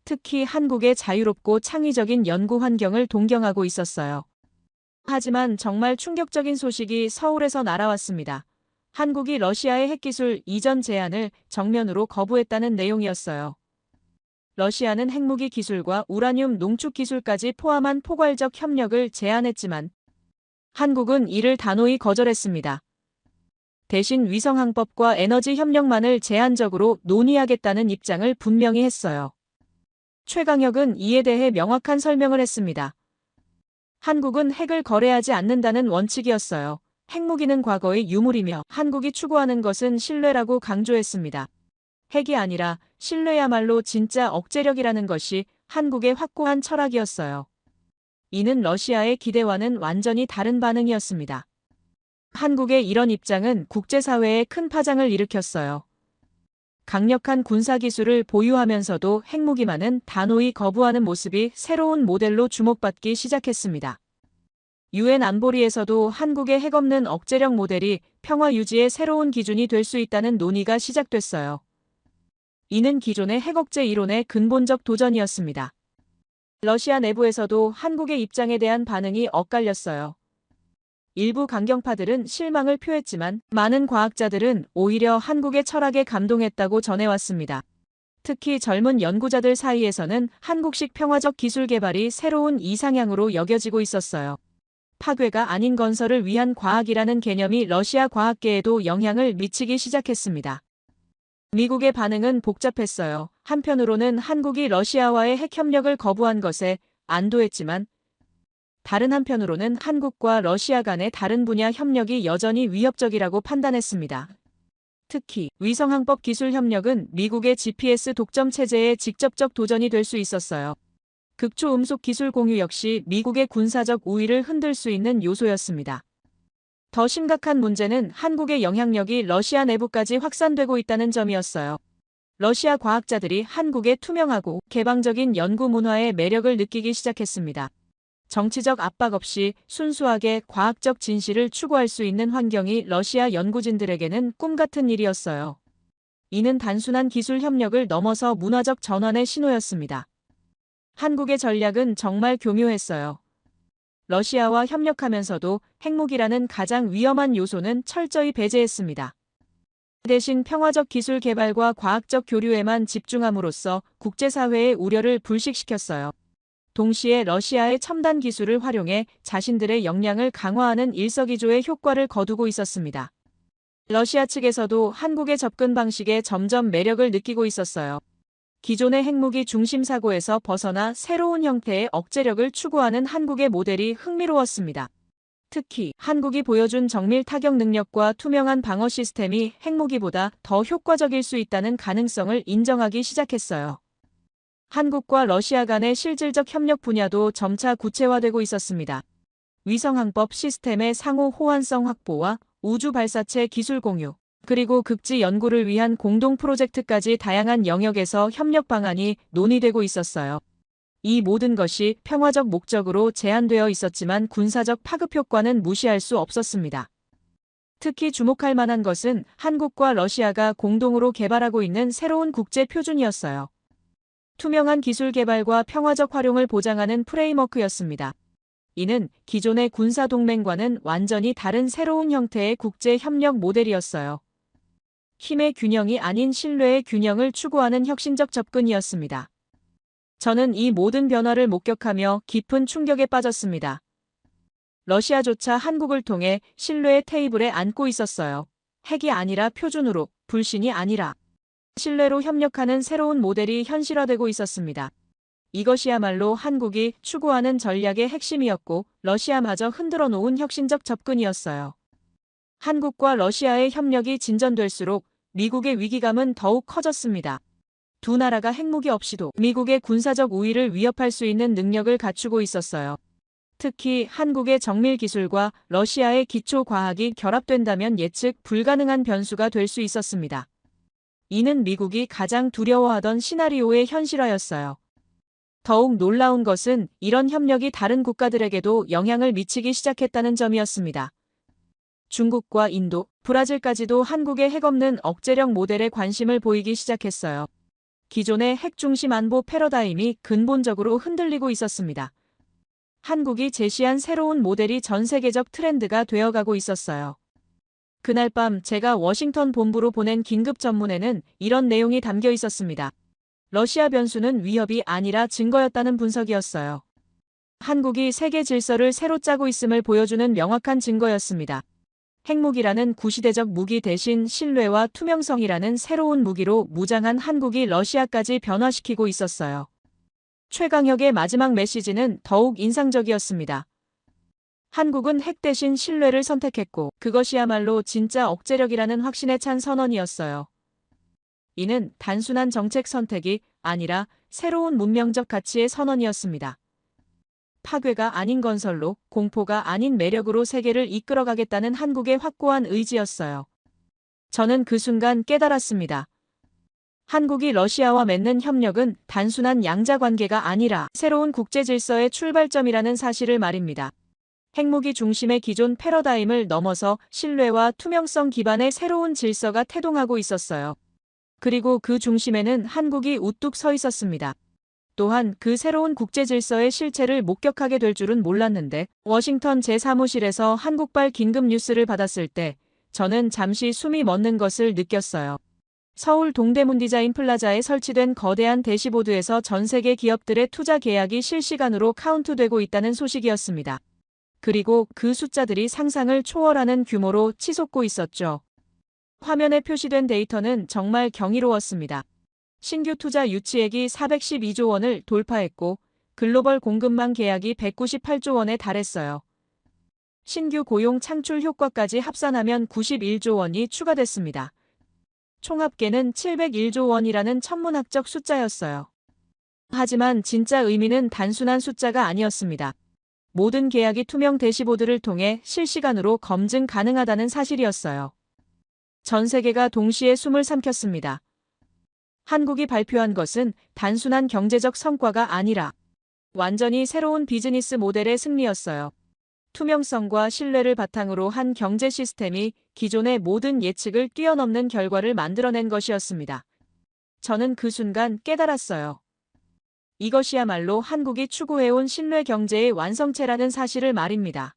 특히 한국의 자유롭고 창의적인 연구 환경을 동경하고 있었어요. 하지만 정말 충격적인 소식이 서울에서 날아왔습니다. 한국이 러시아의 핵기술 이전 제안을 정면으로 거부했다는 내용이었어요. 러시아는 핵무기 기술과 우라늄 농축 기술까지 포함한 포괄적 협력을 제안했지만 한국은 이를 단호히 거절했습니다. 대신 위성항법과 에너지 협력만을 제한적으로 논의하겠다는 입장을 분명히 했어요. 최강혁은 이에 대해 명확한 설명을 했습니다. 한국은 핵을 거래하지 않는다는 원칙이었어요. 핵무기는 과거의 유물이며 한국이 추구하는 것은 신뢰라고 강조했습니다. 핵이 아니라 신뢰야말로 진짜 억제력이라는 것이 한국의 확고한 철학이었어요. 이는 러시아의 기대와는 완전히 다른 반응이었습니다. 한국의 이런 입장은 국제사회에 큰 파장을 일으켰어요. 강력한 군사기술을 보유하면서도 핵무기만은 단호히 거부하는 모습이 새로운 모델로 주목받기 시작했습니다. 유엔 안보리에서도 한국의 핵없는 억제력 모델이 평화 유지의 새로운 기준이 될 수 있다는 논의가 시작됐어요. 이는 기존의 핵억제 이론의 근본적 도전이었습니다. 러시아 내부에서도 한국의 입장에 대한 반응이 엇갈렸어요. 일부 강경파들은 실망을 표했지만 많은 과학자들은 오히려 한국의 철학에 감동했다고 전해왔습니다. 특히 젊은 연구자들 사이에서는 한국식 평화적 기술 개발이 새로운 이상향으로 여겨지고 있었어요. 파괴가 아닌 건설을 위한 과학이라는 개념이 러시아 과학계에도 영향을 미치기 시작했습니다. 미국의 반응은 복잡했어요. 한편으로는 한국이 러시아와의 핵협력을 거부한 것에 안도했지만 다른 한편으로는 한국과 러시아 간의 다른 분야 협력이 여전히 위협적이라고 판단했습니다. 특히 위성항법 기술 협력은 미국의 GPS 독점 체제에 직접적 도전이 될 수 있었어요. 극초음속 기술 공유 역시 미국의 군사적 우위를 흔들 수 있는 요소였습니다. 더 심각한 문제는 한국의 영향력이 러시아 내부까지 확산되고 있다는 점이었어요. 러시아 과학자들이 한국의 투명하고 개방적인 연구 문화의 매력을 느끼기 시작했습니다. 정치적 압박 없이 순수하게 과학적 진실을 추구할 수 있는 환경이 러시아 연구진들에게는 꿈같은 일이었어요. 이는 단순한 기술 협력을 넘어서 문화적 전환의 신호였습니다. 한국의 전략은 정말 교묘했어요. 러시아와 협력하면서도 핵무기라는 가장 위험한 요소는 철저히 배제했습니다. 대신 평화적 기술 개발과 과학적 교류에만 집중함으로써 국제사회의 우려를 불식시켰어요. 동시에 러시아의 첨단 기술을 활용해 자신들의 역량을 강화하는 일석이조의 효과를 거두고 있었습니다. 러시아 측에서도 한국의 접근 방식에 점점 매력을 느끼고 있었어요. 기존의 핵무기 중심 사고에서 벗어나 새로운 형태의 억제력을 추구하는 한국의 모델이 흥미로웠습니다. 특히 한국이 보여준 정밀 타격 능력과 투명한 방어 시스템이 핵무기보다 더 효과적일 수 있다는 가능성을 인정하기 시작했어요. 한국과 러시아 간의 실질적 협력 분야도 점차 구체화되고 있었습니다. 위성항법 시스템의 상호 호환성 확보와 우주 발사체 기술 공유, 그리고 극지 연구를 위한 공동 프로젝트까지 다양한 영역에서 협력 방안이 논의되고 있었어요. 이 모든 것이 평화적 목적으로 제한되어 있었지만 군사적 파급 효과는 무시할 수 없었습니다. 특히 주목할 만한 것은 한국과 러시아가 공동으로 개발하고 있는 새로운 국제 표준이었어요. 투명한 기술 개발과 평화적 활용을 보장하는 프레임워크였습니다. 이는 기존의 군사 동맹과는 완전히 다른 새로운 형태의 국제 협력 모델이었어요. 힘의 균형이 아닌 신뢰의 균형을 추구하는 혁신적 접근이었습니다. 저는 이 모든 변화를 목격하며 깊은 충격에 빠졌습니다. 러시아조차 한국을 통해 신뢰의 테이블에 앉고 있었어요. 핵이 아니라 표준으로, 불신이 아니라 신뢰로 협력하는 새로운 모델이 현실화되고 있었습니다. 이것이야말로 한국이 추구하는 전략의 핵심이었고 러시아마저 흔들어 놓은 혁신적 접근이었어요. 한국과 러시아의 협력이 진전될수록 미국의 위기감은 더욱 커졌습니다. 두 나라가 핵무기 없이도 미국의 군사적 우위를 위협할 수 있는 능력을 갖추고 있었어요. 특히 한국의 정밀 기술과 러시아의 기초 과학이 결합된다면 예측 불가능한 변수가 될 수 있었습니다. 이는 미국이 가장 두려워하던 시나리오의 현실화였어요. 더욱 놀라운 것은 이런 협력이 다른 국가들에게도 영향을 미치기 시작했다는 점이었습니다. 중국과 인도, 브라질까지도 한국의 핵없는 억제력 모델에 관심을 보이기 시작했어요. 기존의 핵 중심 안보 패러다임이 근본적으로 흔들리고 있었습니다. 한국이 제시한 새로운 모델이 전 세계적 트렌드가 되어가고 있었어요. 그날 밤 제가 워싱턴 본부로 보낸 긴급 전문에는 이런 내용이 담겨 있었습니다. 러시아 변수는 위협이 아니라 증거였다는 분석이었어요. 한국이 세계 질서를 새로 짜고 있음을 보여주는 명확한 증거였습니다. 핵무기라는 구시대적 무기 대신 신뢰와 투명성이라는 새로운 무기로 무장한 한국이 러시아까지 변화시키고 있었어요. 최강혁의 마지막 메시지는 더욱 인상적이었습니다. 한국은 핵 대신 신뢰를 선택했고 그것이야말로 진짜 억제력이라는 확신에 찬 선언이었어요. 이는 단순한 정책 선택이 아니라 새로운 문명적 가치의 선언이었습니다. 파괴가 아닌 건설로, 공포가 아닌 매력으로 세계를 이끌어가겠다는 한국의 확고한 의지였어요. 저는 그 순간 깨달았습니다. 한국이 러시아와 맺는 협력은 단순한 양자 관계가 아니라 새로운 국제 질서의 출발점이라는 사실을 말입니다. 핵무기 중심의 기존 패러다임을 넘어서 신뢰와 투명성 기반의 새로운 질서가 태동하고 있었어요. 그리고 그 중심에는 한국이 우뚝 서 있었습니다. 또한 그 새로운 국제 질서의 실체를 목격하게 될 줄은 몰랐는데 워싱턴 제 사무실에서 한국발 긴급 뉴스를 받았을 때 저는 잠시 숨이 멎는 것을 느꼈어요. 서울 동대문 디자인 플라자에 설치된 거대한 대시보드에서 전 세계 기업들의 투자 계약이 실시간으로 카운트되고 있다는 소식이었습니다. 그리고 그 숫자들이 상상을 초월하는 규모로 치솟고 있었죠. 화면에 표시된 데이터는 정말 경이로웠습니다. 신규 투자 유치액이 412조 원을 돌파했고 글로벌 공급망 계약이 198조 원에 달했어요. 신규 고용 창출 효과까지 합산하면 91조 원이 추가됐습니다. 총합계는 701조 원이라는 천문학적 숫자였어요. 하지만 진짜 의미는 단순한 숫자가 아니었습니다. 모든 계약이 투명 대시보드를 통해 실시간으로 검증 가능하다는 사실이었어요. 전 세계가 동시에 숨을 삼켰습니다. 한국이 발표한 것은 단순한 경제적 성과가 아니라 완전히 새로운 비즈니스 모델의 승리였어요. 투명성과 신뢰를 바탕으로 한 경제 시스템이 기존의 모든 예측을 뛰어넘는 결과를 만들어낸 것이었습니다. 저는 그 순간 깨달았어요. 이것이야말로 한국이 추구해온 신뢰 경제의 완성체라는 사실을 말입니다.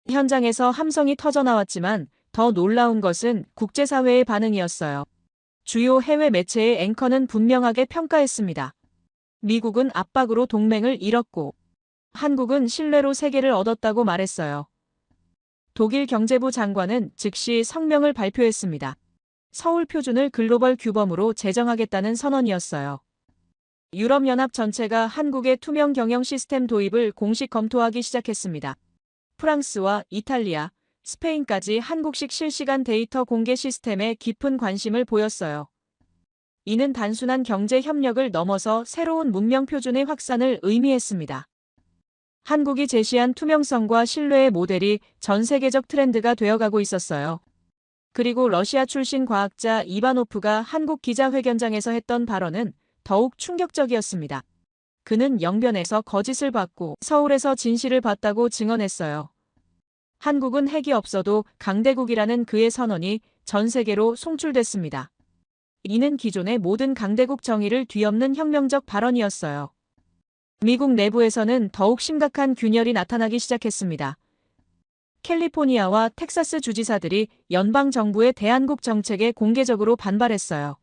현장에서 함성이 터져나왔지만 더 놀라운 것은 국제사회의 반응이었어요. 주요 해외 매체의 앵커는 분명하게 평가했습니다. 미국은 압박으로 동맹을 잃었고 한국은 신뢰로 세계를 얻었다고 말했어요. 독일 경제부 장관은 즉시 성명을 발표했습니다. 서울 표준을 글로벌 규범으로 제정하겠다는 선언이었어요. 유럽연합 전체가 한국의 투명 경영 시스템 도입을 공식 검토하기 시작했습니다. 프랑스와 이탈리아, 스페인까지 한국식 실시간 데이터 공개 시스템에 깊은 관심을 보였어요. 이는 단순한 경제 협력을 넘어서 새로운 문명 표준의 확산을 의미했습니다. 한국이 제시한 투명성과 신뢰의 모델이 전 세계적 트렌드가 되어가고 있었어요. 그리고 러시아 출신 과학자 이바노프가 한국 기자회견장에서 했던 발언은 더욱 충격적이었습니다. 그는 영변에서 거짓을 봤고 서울에서 진실을 봤다고 증언했어요. 한국은 핵이 없어도 강대국이라는 그의 선언이 전 세계로 송출됐습니다. 이는 기존의 모든 강대국 정의를 뒤엎는 혁명적 발언이었어요. 미국 내부에서는 더욱 심각한 균열이 나타나기 시작했습니다. 캘리포니아와 텍사스 주지사들이 연방정부의 대한국 정책에 공개적으로 반발했어요.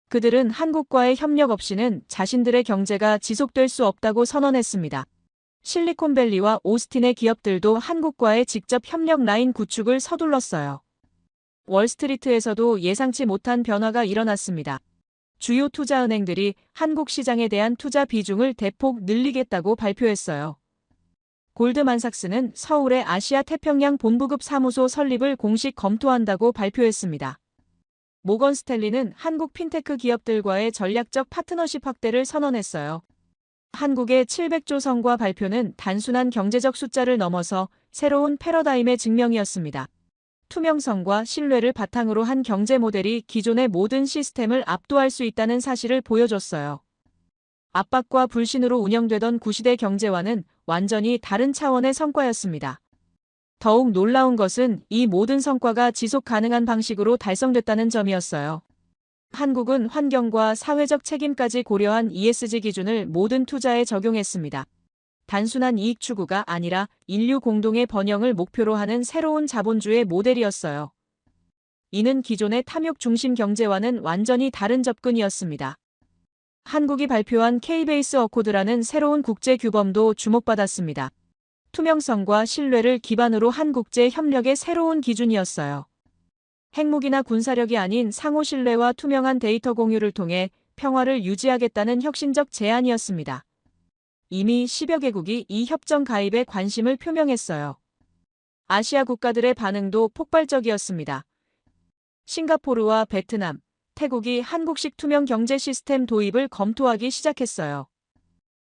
그들은 한국과의 협력 없이는 자신들의 경제가 지속될 수 없다고 선언했습니다. 실리콘밸리와 오스틴의 기업들도 한국과의 직접 협력 라인 구축을 서둘렀어요. 월스트리트에서도 예상치 못한 변화가 일어났습니다. 주요 투자은행들이 한국 시장에 대한 투자 비중을 대폭 늘리겠다고 발표했어요. 골드만삭스는 서울의 아시아 태평양 본부급 사무소 설립을 공식 검토한다고 발표했습니다. 모건 스탠리는 한국 핀테크 기업들과의 전략적 파트너십 확대를 선언했어요. 한국의 700조 성과 발표는 단순한 경제적 숫자를 넘어서 새로운 패러다임의 증명이었습니다. 투명성과 신뢰를 바탕으로 한 경제 모델이 기존의 모든 시스템을 압도할 수 있다는 사실을 보여줬어요. 압박과 불신으로 운영되던 구시대 경제와는 완전히 다른 차원의 성과였습니다. 더욱 놀라운 것은 이 모든 성과가 지속 가능한 방식으로 달성됐다는 점이었어요. 한국은 환경과 사회적 책임까지 고려한 ESG 기준을 모든 투자에 적용했습니다. 단순한 이익 추구가 아니라 인류 공동의 번영을 목표로 하는 새로운 자본주의 모델이었어요. 이는 기존의 탐욕 중심 경제와는 완전히 다른 접근이었습니다. 한국이 발표한 K-베이스 어코드라는 새로운 국제 규범도 주목받았습니다. 투명성과 신뢰를 기반으로 한 국제 협력의 새로운 기준이었어요. 핵무기나 군사력이 아닌 상호 신뢰와 투명한 데이터 공유를 통해 평화를 유지하겠다는 혁신적 제안이었습니다. 이미 10여 개국이 이 협정 가입에 관심을 표명했어요. 아시아 국가들의 반응도 폭발적이었습니다. 싱가포르와 베트남, 태국이 한국식 투명 경제 시스템 도입을 검토하기 시작했어요.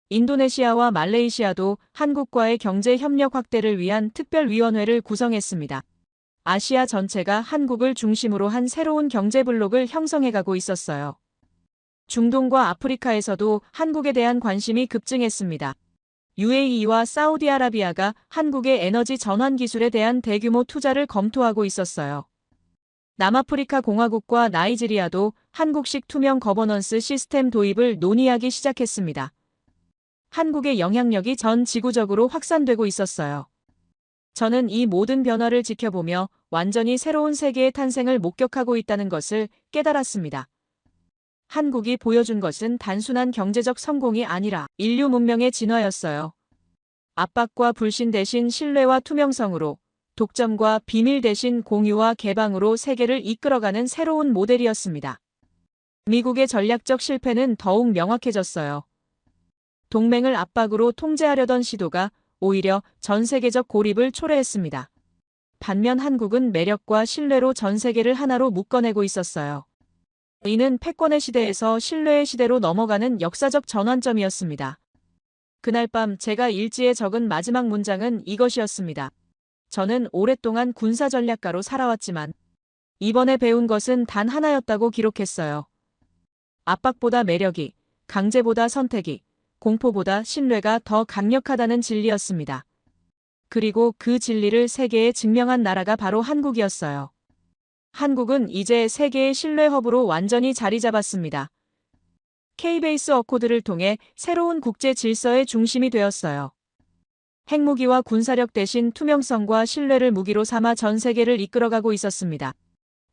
인도네시아와 말레이시아도 한국과의 경제 협력 확대를 위한 특별위원회를 구성했습니다. 아시아 전체가 한국을 중심으로 한 새로운 경제 블록을 형성해가고 있었어요. 중동과 아프리카에서도 한국에 대한 관심이 급증했습니다. UAE와 사우디아라비아가 한국의 에너지 전환 기술에 대한 대규모 투자를 검토하고 있었어요. 남아프리카 공화국과 나이지리아도 한국식 투명 거버넌스 시스템 도입을 논의하기 시작했습니다. 한국의 영향력이 전 지구적으로 확산되고 있었어요. 저는 이 모든 변화를 지켜보며 완전히 새로운 세계의 탄생을 목격하고 있다는 것을 깨달았습니다. 한국이 보여준 것은 단순한 경제적 성공이 아니라 인류 문명의 진화였어요. 압박과 불신 대신 신뢰와 투명성으로, 독점과 비밀 대신 공유와 개방으로 세계를 이끌어가는 새로운 모델이었습니다. 미국의 전략적 실패는 더욱 명확해졌어요. 동맹을 압박으로 통제하려던 시도가 오히려 전 세계적 고립을 초래했습니다. 반면 한국은 매력과 신뢰로 전 세계를 하나로 묶어내고 있었어요. 이는 패권의 시대에서 신뢰의 시대로 넘어가는 역사적 전환점이었습니다. 그날 밤 제가 일지에 적은 마지막 문장은 이것이었습니다. 저는 오랫동안 군사 전략가로 살아왔지만 이번에 배운 것은 단 하나였다고 기록했어요. 압박보다 매력이, 강제보다 선택이, 공포보다 신뢰가 더 강력하다는 진리였습니다. 그리고 그 진리를 세계에 증명한 나라가 바로 한국이었어요. 한국은 이제 세계의 신뢰 허브로 완전히 자리 잡았습니다. K-베이스 어코드를 통해 새로운 국제 질서의 중심이 되었어요. 핵무기와 군사력 대신 투명성과 신뢰를 무기로 삼아 전 세계를 이끌어가고 있었습니다.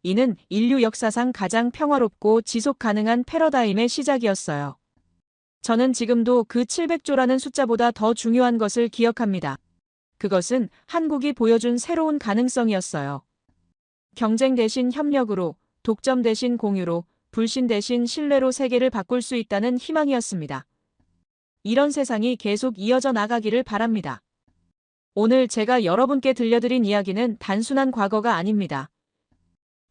이는 인류 역사상 가장 평화롭고 지속 가능한 패러다임의 시작이었어요. 저는 지금도 그 700조라는 숫자보다 더 중요한 것을 기억합니다. 그것은 한국이 보여준 새로운 가능성이었어요. 경쟁 대신 협력으로, 독점 대신 공유로, 불신 대신 신뢰로 세계를 바꿀 수 있다는 희망이었습니다. 이런 세상이 계속 이어져 나가기를 바랍니다. 오늘 제가 여러분께 들려드린 이야기는 단순한 과거가 아닙니다.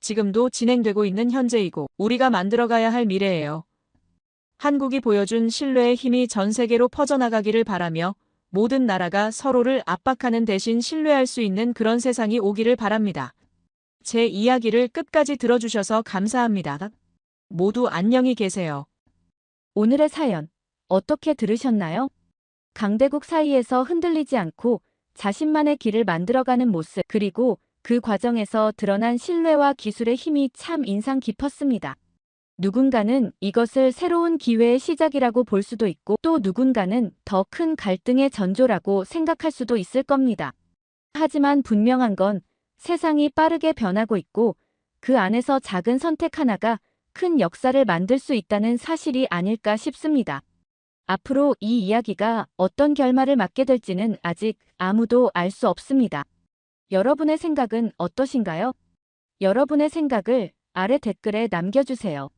지금도 진행되고 있는 현재이고 우리가 만들어가야 할 미래예요. 한국이 보여준 신뢰의 힘이 전 세계로 퍼져나가기를 바라며 모든 나라가 서로를 압박하는 대신 신뢰할 수 있는 그런 세상이 오기를 바랍니다. 제 이야기를 끝까지 들어주셔서 감사합니다. 모두 안녕히 계세요. 오늘의 사연 어떻게 들으셨나요? 강대국 사이에서 흔들리지 않고 자신만의 길을 만들어가는 모습, 그리고 그 과정에서 드러난 신뢰와 기술의 힘이 참 인상 깊었습니다. 누군가는 이것을 새로운 기회의 시작이라고 볼 수도 있고, 또 누군가는 더 큰 갈등의 전조라고 생각할 수도 있을 겁니다. 하지만 분명한 건 세상이 빠르게 변하고 있고, 그 안에서 작은 선택 하나가 큰 역사를 만들 수 있다는 사실이 아닐까 싶습니다. 앞으로 이 이야기가 어떤 결말을 맞게 될지는 아직 아무도 알 수 없습니다. 여러분의 생각은 어떠신가요? 여러분의 생각을 아래 댓글에 남겨주세요.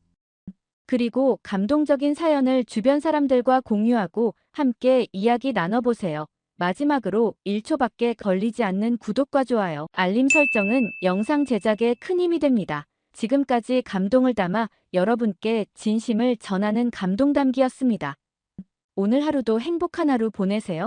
그리고 감동적인 사연을 주변 사람들과 공유하고 함께 이야기 나눠보세요. 마지막으로 1초밖에 걸리지 않는 구독과 좋아요, 알림 설정은 영상 제작에 큰 힘이 됩니다. 지금까지 감동을 담아 여러분께 진심을 전하는 감동담기였습니다. 오늘 하루도 행복한 하루 보내세요.